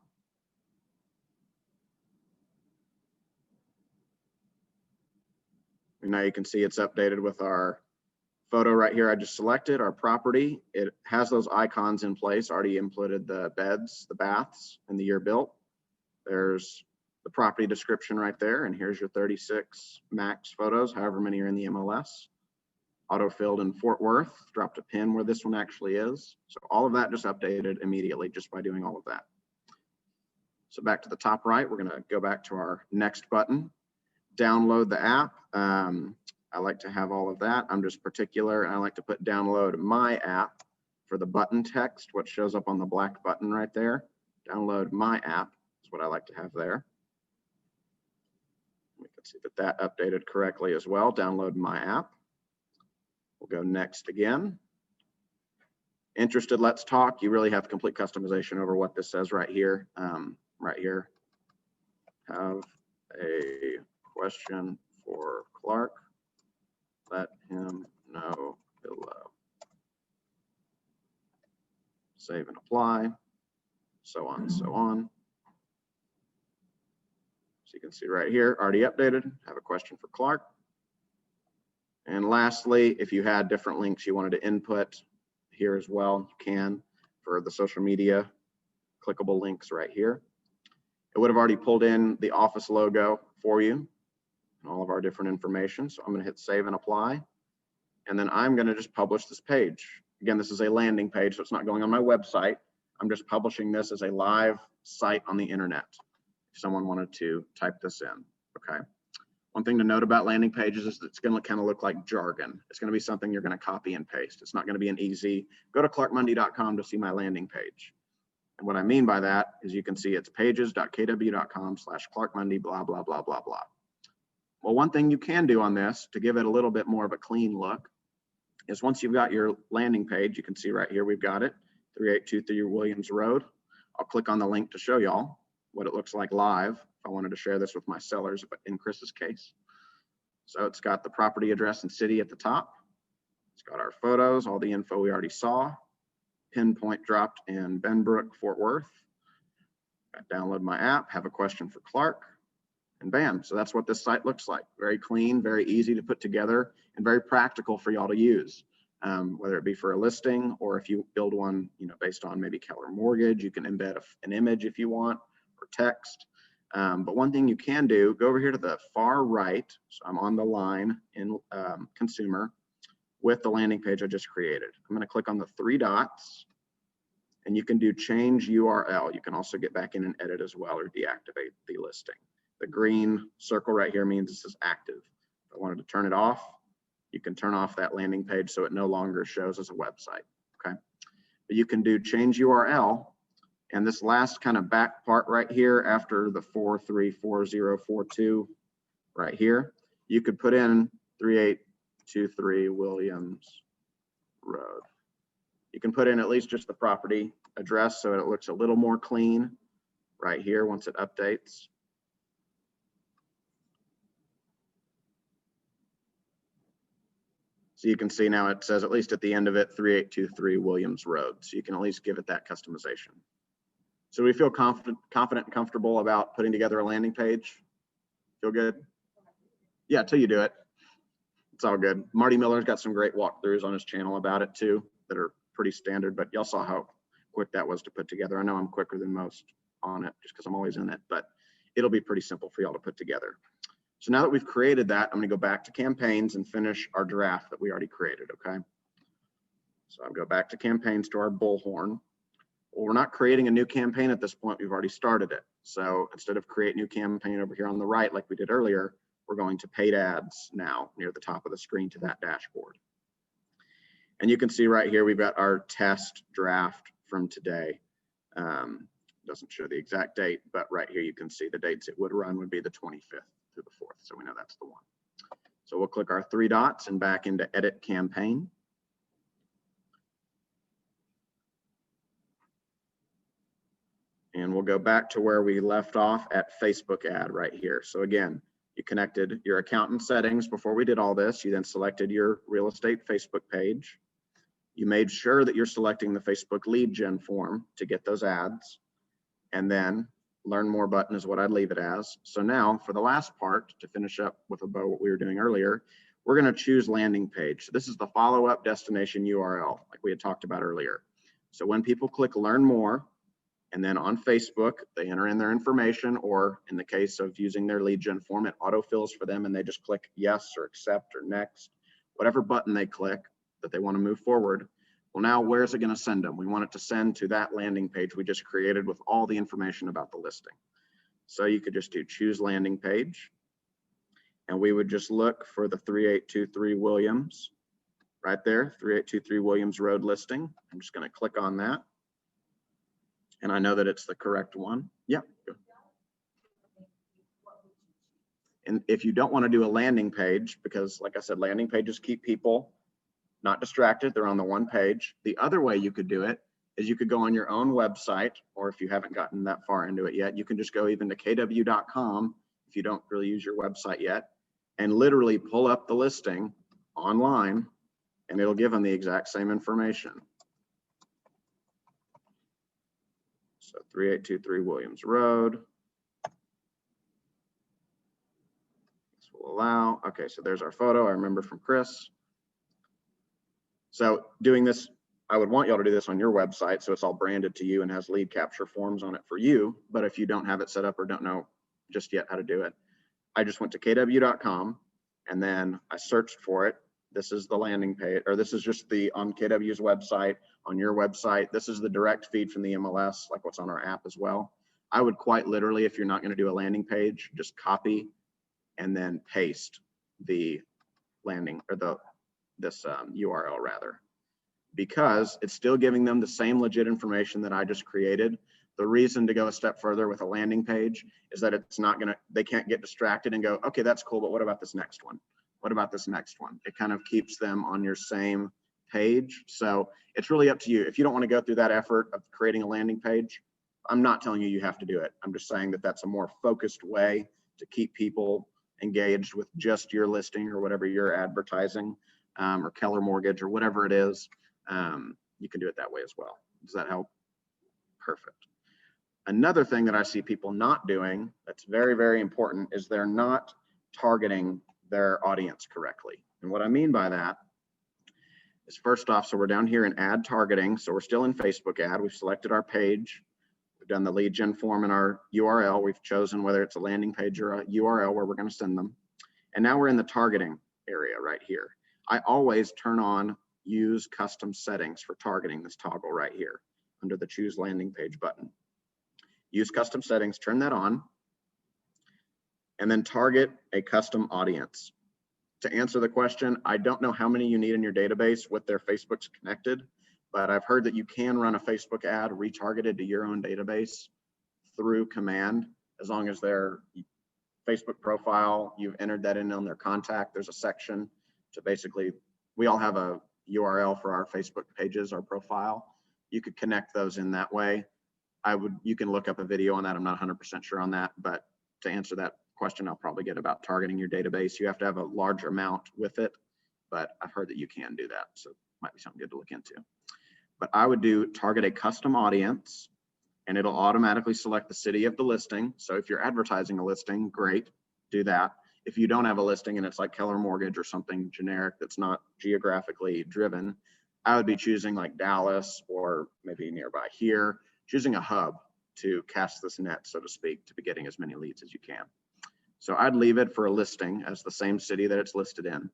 [SPEAKER 1] And now you can see it's updated with our photo right here. I just selected our property. It has those icons in place, already inputted the beds, the baths, and the year built. There's the property description right there. And here's your 36 max photos, however many are in the MLS. Auto-filled in Fort Worth, dropped a pin where this one actually is. So all of that just updated immediately just by doing all of that. So back to the top right, we're gonna go back to our next button, download the app. I like to have all of that. I'm just particular, and I like to put download my app for the button text, what shows up on the black button right there. Download my app is what I like to have there. We can see that that updated correctly as well. Download my app. We'll go next again. Interested, let's talk. You really have complete customization over what this says right here. Right here. Have a question for Clark. Let him know below. Save and apply. So on and so on. So you can see right here, already updated. Have a question for Clark. And lastly, if you had different links you wanted to input here as well, you can for the social media clickable links right here. It would have already pulled in the office logo for you and all of our different information. So I'm going to hit save and apply. And then I'm going to just publish this page. Again, this is a landing page, so it's not going on my website. I'm just publishing this as a live site on the internet. If someone wanted to type this in, okay. One thing to note about landing pages is that it's going to kind of look like jargon. It's going to be something you're going to copy and paste. It's not going to be an easy, go to clarkmundy.com to see my landing page. And what I mean by that is you can see it's pages.kw.com/clarkmundy, blah, blah, blah, blah, blah. Well, one thing you can do on this to give it a little bit more of a clean look is once you've got your landing page, you can see right here, we've got it, 3823 Williams Road. I'll click on the link to show y'all what it looks like live. If I wanted to share this with my sellers, but in Chris's case. So it's got the property address and city at the top. It's got our photos, all the info we already saw. Pinpoint dropped in Benbrook, Fort Worth. I download my app, have a question for Clark, and bam. So that's what this site looks like. Very clean, very easy to put together, and very practical for y'all to use. Whether it be for a listing or if you build one, based on maybe Keller Mortgage, you can embed an image if you want, or text. But one thing you can do, go over here to the far right. So I'm on the line in consumer with the landing page I just created. I'm going to click on the 3 dots and you can do change URL. You can also get back in and edit as well or deactivate the listing. The green circle right here means this is active. If I wanted to turn it off, you can turn off that landing page so it no longer shows as a website. Okay. But you can do change URL. And this last kind of back part right here after the 434042 right here, you could put in 3823 Williams Road. You can put in at least just the property address so it looks a little more clean right here once it updates. So you can see now it says, at least at the end of it, 3823 Williams Road. So you can at least give it that customization. So we feel confident and comfortable about putting together a landing page. Feel good? Yeah, until you do it. It's all good. Marty Miller's got some great walkthroughs on his channel about it too that are pretty standard, but y'all saw how quick that was to put together. I know I'm quicker than most on it just because I'm always in it, but it'll be pretty simple for y'all to put together. So now that we've created that, I'm going to go back to campaigns and finish our draft that we already created, okay? So I'll go back to campaigns to our bullhorn. Well, we're not creating a new campaign at this point. We've already started it. So instead of create new campaign over here on the right, like we did earlier, we're going to paid ads now near the top of the screen to that dashboard. And you can see right here, we've got our test draft from today. Doesn't show the exact date, but right here you can see the dates it would run would be the 25th through the 4th. So we know that's the one. So we'll click our 3 dots and back into edit campaign. And we'll go back to where we left off at Facebook ad right here. So again, you connected your account and settings before we did all this. You then selected your real estate Facebook page. You made sure that you're selecting the Facebook lead gen form to get those ads. And then learn more button is what I'd leave it as. So now for the last part, to finish up with a bow what we were doing earlier, we're going to choose landing page. So this is the follow-up destination URL like we had talked about earlier. So when people click learn more, and then on Facebook, they enter in their information, or in the case of using their lead gen form, it autofills for them and they just click yes or accept or next, whatever button they click that they want to move forward. Well, now where's it going to send them? We want it to send to that landing page we just created with all the information about the listing. So you could just do choose landing page, and we would just look for the 3823 Williams right there, 3823 Williams Road listing. I'm just going to click on that. And I know that it's the correct one. Yeah. And if you don't want to do a landing page, because like I said, landing pages keep people not distracted. They're on the one page. The other way you could do it is you could go on your own website, or if you haven't gotten that far into it yet, you can just go even to kw.com if you don't really use your website yet, and literally pull up the listing online, and it'll give them the exact same information. So 3823 Williams Road. This will allow. Okay, so there's our photo I remember from Chris. So doing this, I would want y'all to do this on your website so it's all branded to you and has lead capture forms on it for you. But if you don't have it set up or don't know just yet how to do it, I just went to kw.com and then I searched for it. This is the landing page, or this is just the on KW's website, on your website. This is the direct feed from the MLS, like what's on our app as well. I would quite literally, if you're not going to do a landing page, just copy and then paste the landing or this URL rather, because it's still giving them the same legit information that I just created. The reason to go a step further with a landing page is that it's not gonna, they can't get distracted and go, okay, that's cool, but what about this next one? What about this next one? It kind of keeps them on your same page. So it's really up to you. If you don't want to go through that effort of creating a landing page, I'm not telling you you have to do it. I'm just saying that that's a more focused way to keep people engaged with just your listing or whatever you're advertising, or Keller Mortgage or whatever it is. You can do it that way as well. Does that help? Perfect. Another thing that I see people not doing that's very, very important is they're not targeting their audience correctly. And what I mean by that is, first off, so we're down here in ad targeting. So we're still in Facebook ad. We've selected our page. We've done the lead gen form and our URL. We've chosen whether it's a landing page or a URL where we're going to send them. And now we're in the targeting area right here. I always turn on use custom settings for targeting, this toggle right here under the choose landing page button. Use custom settings, turn that on, and then target a custom audience. To answer the question, I don't know how many you need in your database with their Facebook's connected, but I've heard that you can run a Facebook ad retargeted to your own database through command, as long as their Facebook profile, you've entered that in on their contact. There's a section to basically, we all have a URL for our Facebook pages, our profile. You could connect those in that way. You can look up a video on that. I'm not 100% sure on that, but to answer that question, I'll probably get about targeting your database. You have to have a large amount with it, but I've heard that you can do that. So it might be something good to look into. But I would do target a custom audience, and it'll automatically select the city of the listing. So if you're advertising a listing, great, do that. If you don't have a listing and it's like Keller Mortgage or something generic that's not geographically driven, I would be choosing like Dallas or maybe nearby here, choosing a hub to cast this net, so to speak, to be getting as many leads as you can. So I'd leave it for a listing as the same city that it's listed in.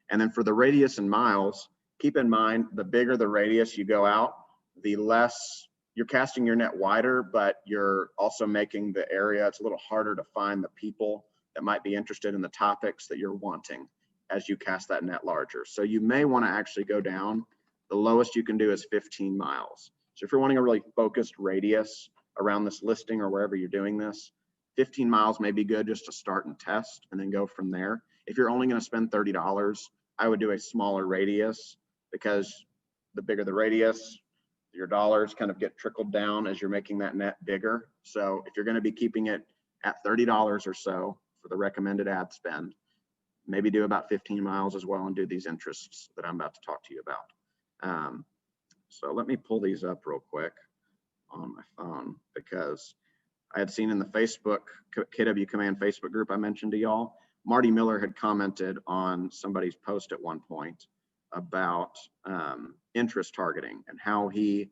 [SPEAKER 1] And then for the radius in miles, keep in mind, the bigger the radius you go out, the less you're casting your net wider, but you're also making the area, it's a little harder to find the people that might be interested in the topics that you're wanting as you cast that net larger. So you may want to actually go down. The lowest you can do is 15 miles. So if you're wanting a really focused radius around this listing or wherever you're doing this, 15 miles may be good just to start and test and then go from there. If you're only going to spend $30, I would do a smaller radius, because the bigger the radius, your dollars kind of get trickled down as you're making that net bigger. So if you're going to be keeping it at $30 or so for the recommended ad spend, maybe do about 15 miles as well and do these interests that I'm about to talk to you about. So let me pull these up real quick on my phone, because I had seen in the Facebook KW Command Facebook group I mentioned to y'all, Marty Miller had commented on somebody's post at one point about interest targeting and how he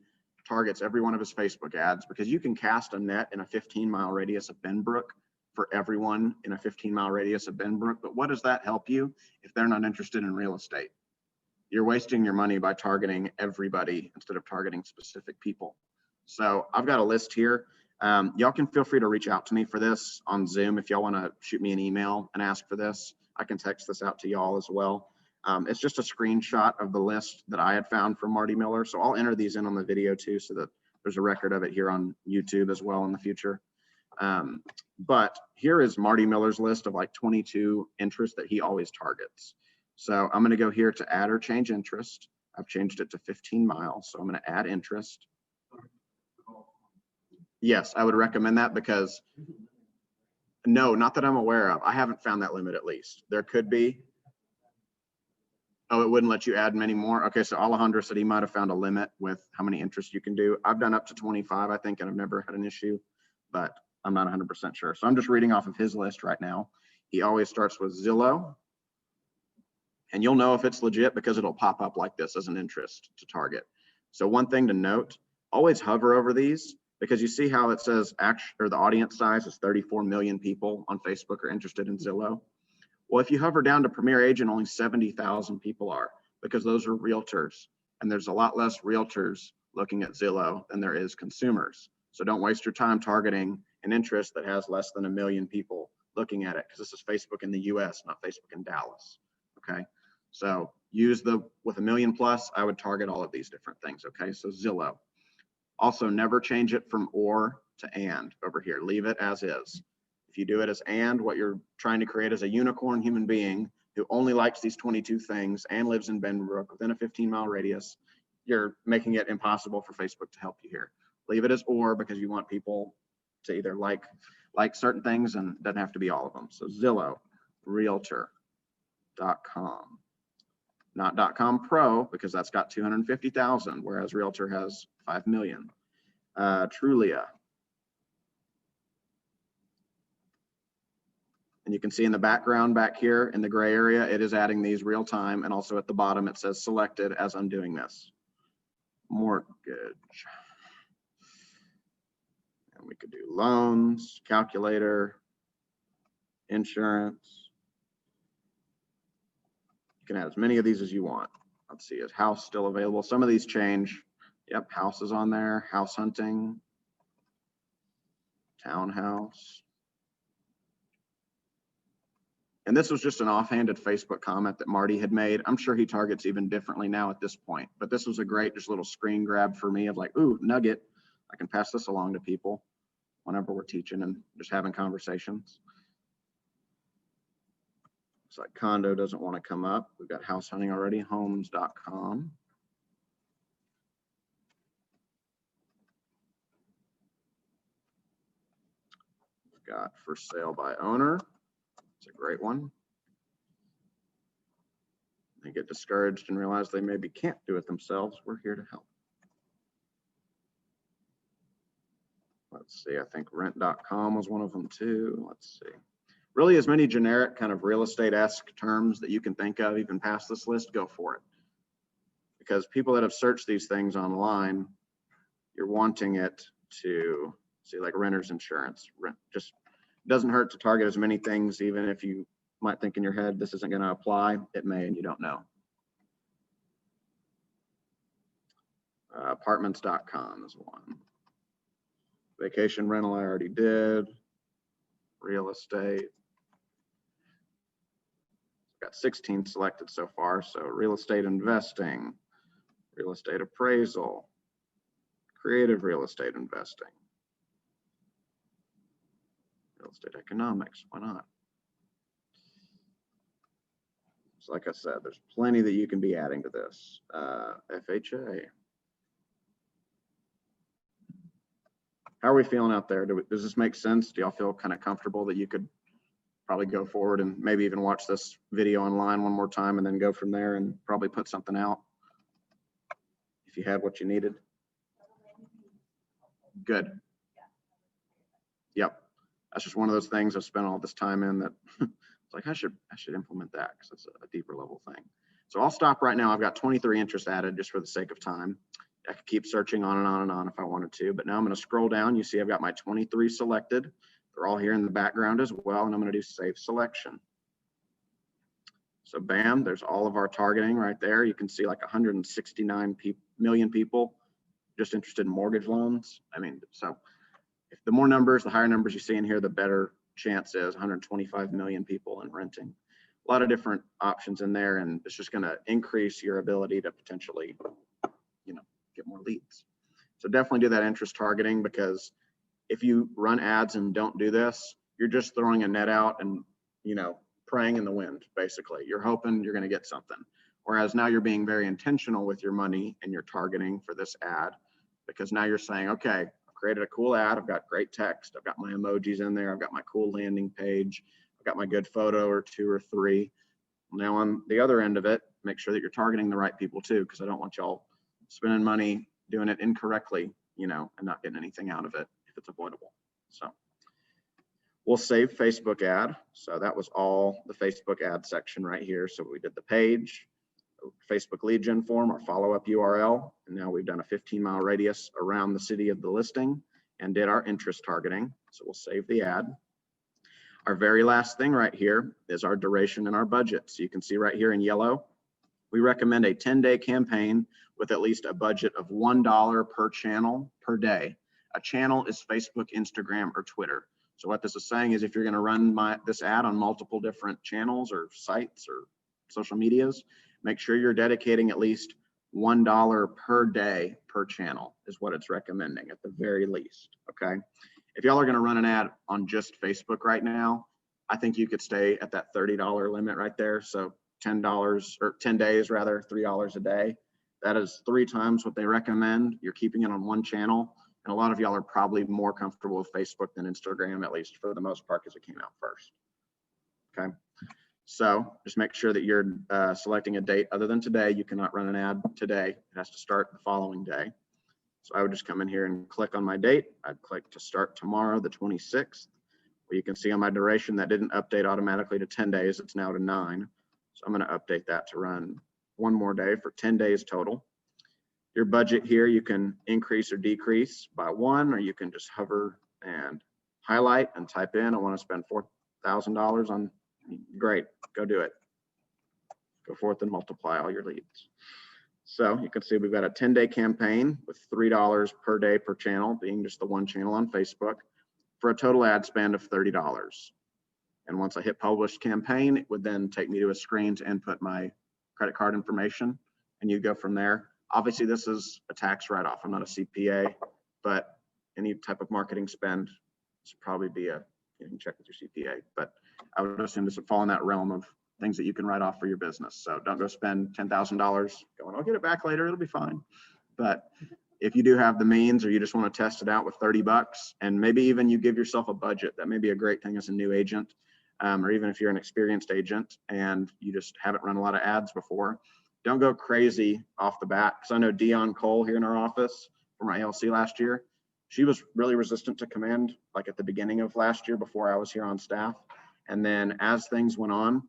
[SPEAKER 1] targets every one of his Facebook ads, because you can cast a net in a 15-mile radius of Benbrook for everyone in a 15-mile radius of Benbrook. But what does that help you if they're not interested in real estate? You're wasting your money by targeting everybody instead of targeting specific people. So I've got a list here. Y'all can feel free to reach out to me for this on Zoom. If y'all want to shoot me an email and ask for this, I can text this out to y'all as well. It's just a screenshot of the list that I had found from Marty Miller. So I'll enter these in on the video too, so that there's a record of it here on YouTube as well in the future. But here is Marty Miller's list of like 22 interests that he always targets. So I'm going to go here to add or change interest. I've changed it to 15 miles. So I'm going to add interest. Yes, I would recommend that, because no, not that I'm aware of. I haven't found that limit, at least. There could be. Oh, it wouldn't let you add many more. Okay, so Alejandro said he might have found a limit with how many interests you can do. I've done up to 25, I think, and I've never had an issue, but I'm not 100% sure. So I'm just reading off of his list right now. He always starts with Zillow. And you'll know if it's legit because it'll pop up like this as an interest to target. So one thing to note, always hover over these, because you see how it says the audience size is 34 million people on Facebook are interested in Zillow. Well, if you hover down to Premier Agent, only 70,000 people are, because those are realtors, and there's a lot less realtors looking at Zillow than there is consumers. So don't waste your time targeting an interest that has less than 1 million people looking at it, because this is Facebook in the US, not Facebook in Dallas. Okay, so use with 1 million plus, I would target all of these different things. Okay, so Zillow. Also, never change it from or to and over here. Leave it as is. If you do it as and, what you're trying to create is a unicorn human being who only likes these 22 things and lives in Benbrook within a 15-mile radius. You're making it impossible for Facebook to help you here. Leave it as or, because you want people to either like certain things, and it doesn't have to be all of them. So Zillow, Realtor.com, not .com Pro, because that's got 250,000, whereas Realtor has 5 million. Trulia. And you can see in the background back here in the gray area, it is adding these real time, and also at the bottom it says selected as I'm doing this. Mortgage. And we could do loans, calculator, insurance. You can add as many of these as you want. Let's see, is house still available? Some of these change. Yep, house is on there, house hunting, townhouse. And this was just an offhanded Facebook comment that Marty had made. I'm sure he targets even differently now at this point, but this was a great just little screen grab for me of like, ooh, nugget. I can pass this along to people whenever we're teaching and just having conversations. Looks like condo doesn't want to come up. We've got house hunting already, homes.com. We've got for sale by owner. It's a great one. They get discouraged and realize they maybe can't do it themselves. We're here to help. Let's see, I think rent.com was one of them too. Let's see. Really, as many generic kind of real estate-esque terms that you can think of, even past this list, go for it. Because people that have searched these things online, you're wanting it to see, like renter's insurance. Just doesn't hurt to target as many things, even if you might think in your head this isn't going to apply. It may, and you don't know. Apartments.com is one. Vacation rental I already did. Real estate. Got 16 selected so far. So real estate investing, real estate appraisal, creative real estate investing, real estate economics, why not? So like I said, there's plenty that you can be adding to this. FHA. How are we feeling out there? Does this make sense? Do y'all feel kind of comfortable that you could probably go forward and maybe even watch this video online one more time and then go from there and probably put something out if you had what you needed? Good. Yep. That's just one of those things I've spent all this time in that it's like I should implement that because it's a deeper level thing. So I'll stop right now. I've got 23 interests added just for the sake of time. I could keep searching on and on and on if I wanted to, but now I'm going to scroll down. You see I've got my 23 selected. They're all here in the background as well, and I'm going to do save selection. So bam, there's all of our targeting right there. You can see like 169 million people just interested in mortgage loans. I mean, so if the more numbers, the higher numbers you see in here, the better chance is 125 million people in renting. A lot of different options in there, and it's just going to increase your ability to potentially, get more leads. So definitely do that interest targeting, because if you run ads and don't do this, you're just throwing a net out and, praying in the wind, basically. You're hoping you're going to get something. Whereas now you're being very intentional with your money and your targeting for this ad, because now you're saying, okay, I've created a cool ad. I've got great text. I've got my emojis in there. I've got my cool landing page. I've got my good photo or two or three. Now on the other end of it, make sure that you're targeting the right people too, because I don't want y'all spending money doing it incorrectly, and not getting anything out of it if it's avoidable. So we'll save Facebook ad. So that was all the Facebook ad section right here. So we did the page, Facebook lead gen form, our follow-up URL. And now we've done a 15-mile radius around the city of the listing and did our interest targeting. So we'll save the ad. Our very last thing right here is our duration and our budget. So you can see right here in yellow, we recommend a 10-day campaign with at least a budget of $1 per channel per day. A channel is Facebook, Instagram, or Twitter. So what this is saying is if you're going to run this ad on multiple different channels or sites or social medias, make sure you're dedicating at least $1 per day per channel is what it's recommending at the very least, okay? If y'all are going to run an ad on just Facebook right now, I think you could stay at that $30 limit right there. So $10 or 10 days rather, $3 a day. That is 3 times what they recommend. You're keeping it on one channel. And a lot of y'all are probably more comfortable with Facebook than Instagram, at least for the most part, because it came out first. Okay. So just make sure that you're selecting a date other than today. You cannot run an ad today. It has to start the following day. So I would just come in here and click on my date. I'd click to start tomorrow, the 26th. Well, you can see on my duration that didn't update automatically to 10 days. It's now to 9. So I'm going to update that to run 1 more day for 10 days total. Your budget here, you can increase or decrease by 1, or you can just hover and highlight and type in, I want to spend $4,000 on, great, go do it. Go forth and multiply all your leads. So you can see we've got a 10-day campaign with $3 per day per channel, being just the one channel on Facebook, for a total ad spend of $30. And once I hit publish campaign, it would then take me to a screen to input my credit card information, and you go from there. Obviously, this is a tax write-off. I'm not a CPA, but any type of marketing spend should probably be you can check with your CPA, but I would assume this would fall in that realm of things that you can write off for your business. So don't go spend $10,000 going, I'll get it back later, it'll be fine. But if you do have the means, or you just want to test it out with $30, and maybe even you give yourself a budget, that may be a great thing as a new agent, or even if you're an experienced agent and you just haven't run a lot of ads before. Don't go crazy off the bat, because I know Dion Cole here in our office for my ALC last year, she was really resistant to command, like at the beginning of last year before I was here on staff. And then as things went on,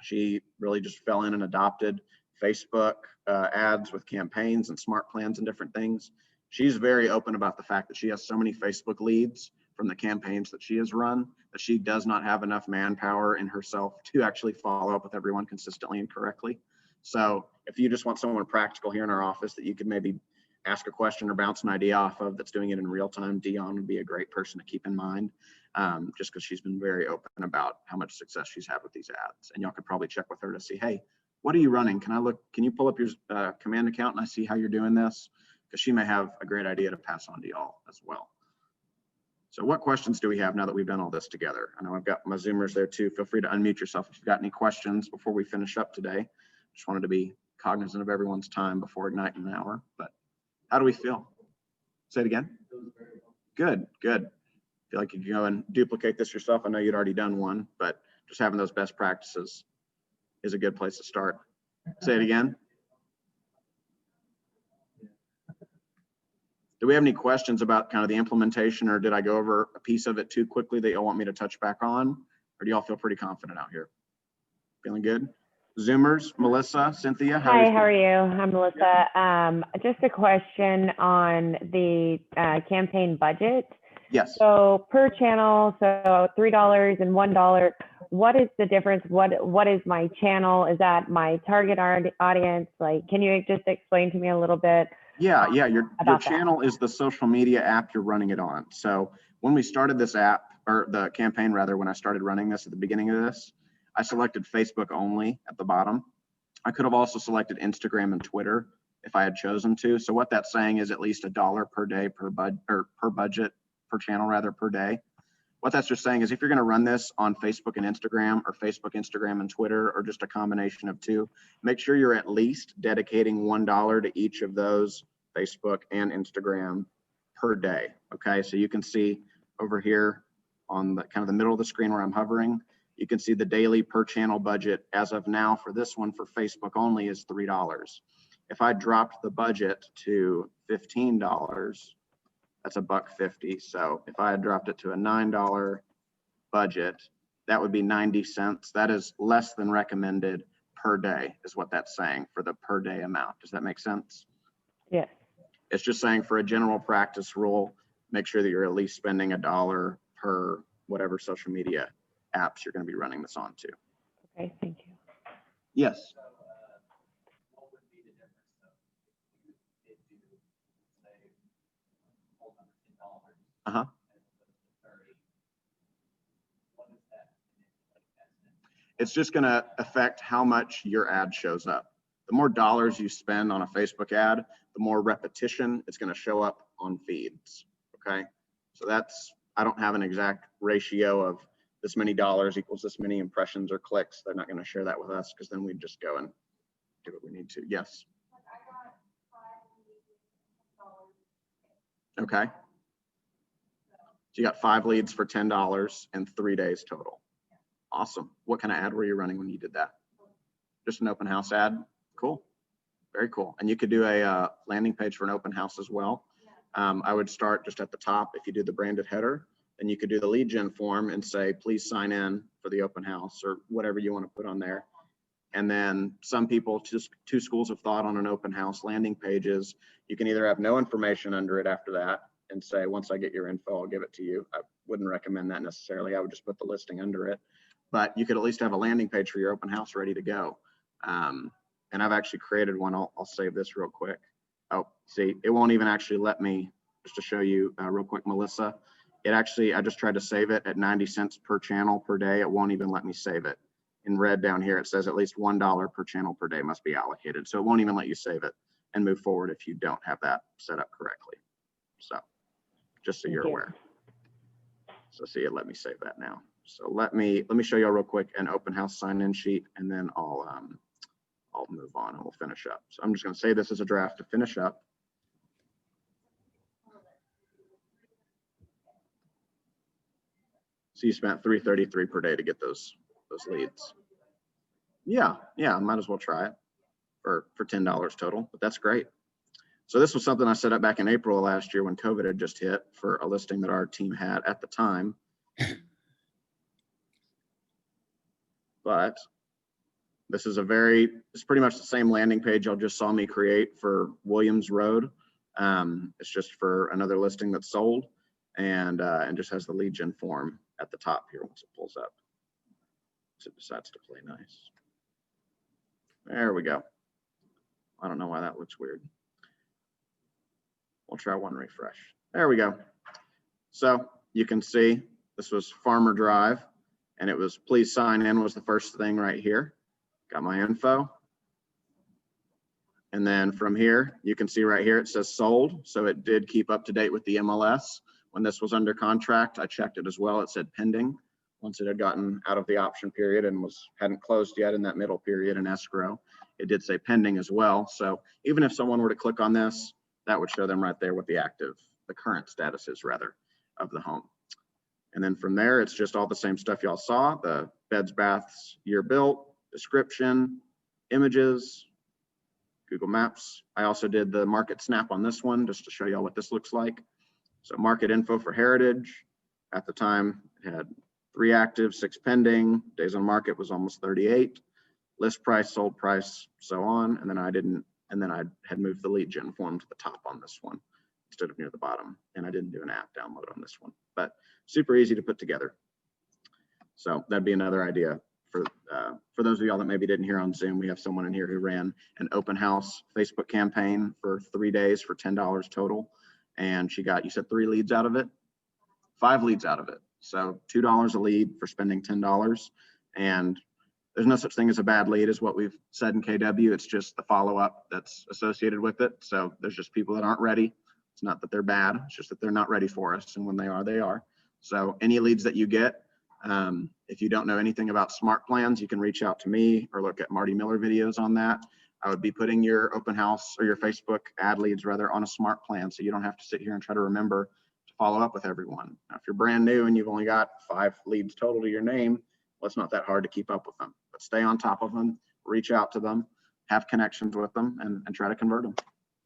[SPEAKER 1] she really just fell in and adopted Facebook ads with campaigns and smart plans and different things. She's very open about the fact that she has so many Facebook leads from the campaigns that she has run that she does not have enough manpower in herself to actually follow up with everyone consistently and correctly. So if you just want someone practical here in our office that you could maybe ask a question or bounce an idea off of that's doing it in real time, Dion would be a great person to keep in mind, just because she's been very open about how much success she's had with these ads. And y'all could probably check with her to see, hey, what are you running? Can you pull up your command account and I see how you're doing this? Because she may have a great idea to pass on to y'all as well. So what questions do we have now that we've done all this together? I know I've got my Zoomers there too. Feel free to unmute yourself if you've got any questions before we finish up today. Just wanted to be cognizant of everyone's time before igniting an hour, but how do we feel? Say it again. Good, good. Feel like you can go and duplicate this yourself. I know you'd already done one, but just having those best practices is a good place to start. Say it again. Do we have any questions about kind of the implementation, or did I go over a piece of it too quickly that y'all want me to touch back on? Or do y'all feel pretty confident out here? Feeling good? Zoomers, Melissa, Cynthia.
[SPEAKER 4] Hi, how are you? I'm Melissa. Just a question on the campaign budget.
[SPEAKER 1] Yes.
[SPEAKER 4] So per channel, so $3 and $1. What is the difference? What is my channel? Is that my target audience? Like, can you just explain to me a little bit?
[SPEAKER 1] Yeah. Your channel is the social media app you're running it on. So when we started this app, or the campaign rather, when I started running this at the beginning of this, I selected Facebook only at the bottom. I could have also selected Instagram and Twitter if I had chosen to. So what that's saying is at least $1 per day per budget per channel rather per day. What that's just saying is if you're going to run this on Facebook and Instagram, or Facebook, Instagram, and Twitter, or just a combination of two, make sure you're at least dedicating $1 to each of those, Facebook and Instagram, per day. Okay, so you can see over here on the kind of the middle of the screen where I'm hovering, you can see the daily per channel budget as of now for this one for Facebook only is $3. If I dropped the budget to $15, that's $1.50. So if I had dropped it to a $9 budget, that would be 90 cents. That is less than recommended per day is what that's saying for the per day amount. Does that make sense?
[SPEAKER 4] Yes.
[SPEAKER 1] It's just saying for a general practice rule, make sure that you're at least spending $1 per whatever social media apps you're going to be running this on to.
[SPEAKER 4] Okay, thank you.
[SPEAKER 1] Yes. Uh-huh. It's just going to affect how much your ad shows up. The more dollars you spend on a Facebook ad, the more repetition it's going to show up on feeds. Okay. So that's, I don't have an exact ratio of this many dollars equals this many impressions or clicks. They're not going to share that with us because then we'd just go and do what we need to. Yes. Okay. So you got 5 leads for $10 in 3 days total. Awesome. What kind of ad were you running when you did that? Just an open house ad? Cool. Very cool. And you could do a landing page for an open house as well. I would start just at the top. If you do the branded header, then you could do the lead gen form and say, please sign in for the open house or whatever you want to put on there. And then some people, just 2 schools of thought on an open house landing pages. You can either have no information under it after that and say, once I get your info, I'll give it to you. I wouldn't recommend that necessarily. I would just put the listing under it. But you could at least have a landing page for your open house ready to go. And I've actually created one. I'll save this real quick. Oh, see, it won't even actually let me, just to show you real quick, Melissa. It actually, I just tried to save it at 90 cents per channel per day. It won't even let me save it. In red down here, it says at least $1 per channel per day must be allocated. So it won't even let you save it and move forward if you don't have that set up correctly. So just so you're aware. So see, it let me save that now. So let me show you real quick an open house sign-in sheet, and then I'll move on and we'll finish up. So I'm just going to say this as a draft to finish up. So you spent $333 per day to get those leads. Yeah, might as well try it for $10 total, but that's great. So this was something I set up back in April of last year when COVID had just hit for a listing that our team had at the time. But this is it's pretty much the same landing page y'all just saw me create for Williams Road. It's just for another listing that's sold, and just has the lead gen form at the top here once it pulls up. So it decides to play nice. There we go. I don't know why that looks weird. We'll try one refresh. There we go. So you can see this was Farmer Drive, and it was please sign in was the first thing right here. Got my info. And then from here, you can see right here, it says sold. So it did keep up to date with the MLS. When this was under contract, I checked it as well. It said pending. Once it had gotten out of the option period and hadn't closed yet in that middle period in escrow, it did say pending as well. So even if someone were to click on this, that would show them right there what the current status is rather of the home. And then from there, it's just all the same stuff y'all saw, the beds, baths, year built, description, images, Google Maps. I also did the market snap on this one just to show y'all what this looks like. So market info for Heritage. At the time, it had 3 active, 6 pending. Days on market was almost 38. List price, sold price, so on. And then I had moved the lead gen form to the top on this one instead of near the bottom. And I didn't do an app download on this one, but super easy to put together. So that'd be another idea for those of y'all that maybe didn't hear on Zoom. We have someone in here who ran an open house Facebook campaign for 3 days for $10 total. And she got, you said 3 leads out of it? 5 leads out of it. So $2 a lead for spending $10. And there's no such thing as a bad lead is what we've said in KW. It's just the follow-up that's associated with it. So there's just people that aren't ready. It's not that they're bad. It's just that they're not ready for us. And when they are, they are. So any leads that you get, if you don't know anything about smart plans, you can reach out to me or look at Marty Miller videos on that. I would be putting your open house or your Facebook ad leads rather on a smart plan. So you don't have to sit here and try to remember to follow up with everyone. Now, if you're brand new and you've only got 5 leads total to your name, well, it's not that hard to keep up with them, but stay on top of them, reach out to them, have connections with them, and try to convert them.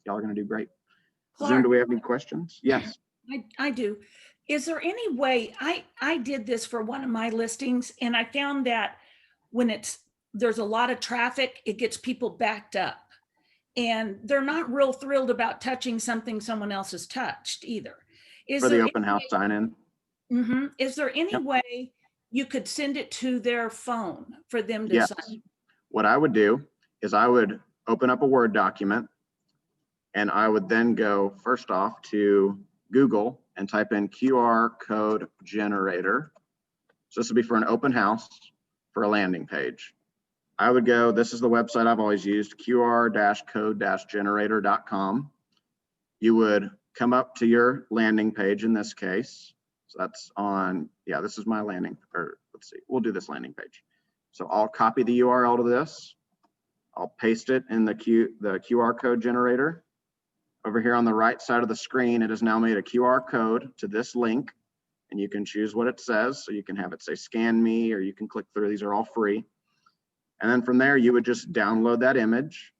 [SPEAKER 1] Y'all are going to do great.
[SPEAKER 2] Clark,
[SPEAKER 1] Zoom, do we have any questions? Yes.
[SPEAKER 2] I do. Is there any way, I did this for one of my listings, and I found that when it's there's a lot of traffic, it gets people backed up. And they're not real thrilled about touching something someone else has touched either.
[SPEAKER 1] For the open house sign-in.
[SPEAKER 2] Is there any
[SPEAKER 1] Yep.
[SPEAKER 2] way you could send it to their phone for them to
[SPEAKER 1] Yes.
[SPEAKER 2] sign?
[SPEAKER 1] What I would do is I would open up a Word document, and I would then go first off to Google and type in QR code generator. So this would be for an open house for a landing page. I would go, this is the website I've always used, qr-code-generator.com. You would come up to your landing page in this case. So that's on, yeah, this is my landing, or let's see, we'll do this landing page. So I'll copy the URL to this. I'll paste it in the QR code generator. Over here on the right side of the screen, it has now made a QR code to this link, and you can choose what it says. So you can have it say scan me, or you can click through. These are all free. And then from there, you would just download that image.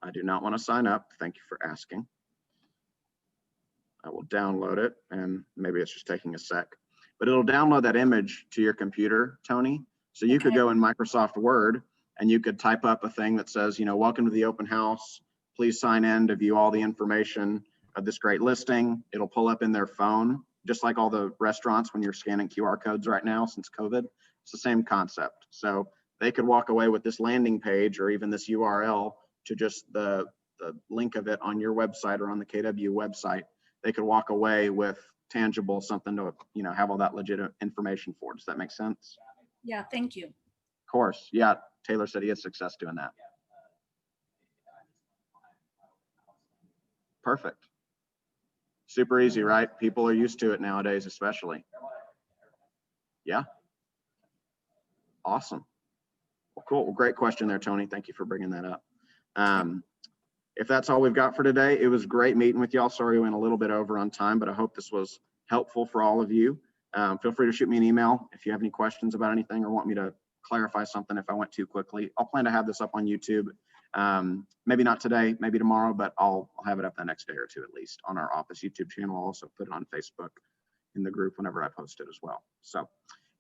[SPEAKER 1] I do not want to sign up. Thank you for asking. I will download it, and maybe it's just taking a sec, but it'll download that image to your computer, Tony. So you could go in Microsoft Word and you could type up a thing that says, you know, welcome to the open house. Please sign in to view all the information of this great listing. It'll pull up in their phone, just like all the restaurants when you're scanning QR codes right now since COVID. It's the same concept. So they could walk away with this landing page or even this URL to just the link of it on your website or on the KW website. They could walk away with tangible something to, you know, have all that legit information for. Does that make sense?
[SPEAKER 2] Yeah, thank you.
[SPEAKER 1] Of course. Yeah. Taylor said he had success doing that. Perfect. Super easy, right? People are used to it nowadays, especially. Yeah. Awesome. Well, cool. Well, great question there, Tony. Thank you for bringing that up. If that's all we've got for today, it was great meeting with y'all. Sorry we went a little bit over on time, but I hope this was helpful for all of you. Feel free to shoot me an email if you have any questions about anything or want me to clarify something if I went too quickly. I'll plan to have this up on YouTube. Maybe not today, maybe tomorrow, but I'll have it up the next day or two at least on our office YouTube channel. I'll also put it on Facebook in the group whenever I post it as well. So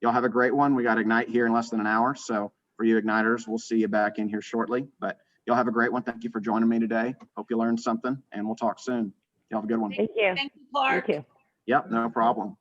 [SPEAKER 1] y'all have a great one. We got Ignite here in less than an hour. So for you Igniters, we'll see you back in here shortly, but y'all have a great one. Thank you for joining me today. Hope you learned something, and we'll talk soon. Y'all have a good one.
[SPEAKER 4] Thank you.
[SPEAKER 2] Thank you, Clark.
[SPEAKER 4] You too.
[SPEAKER 1] Yep, no problem.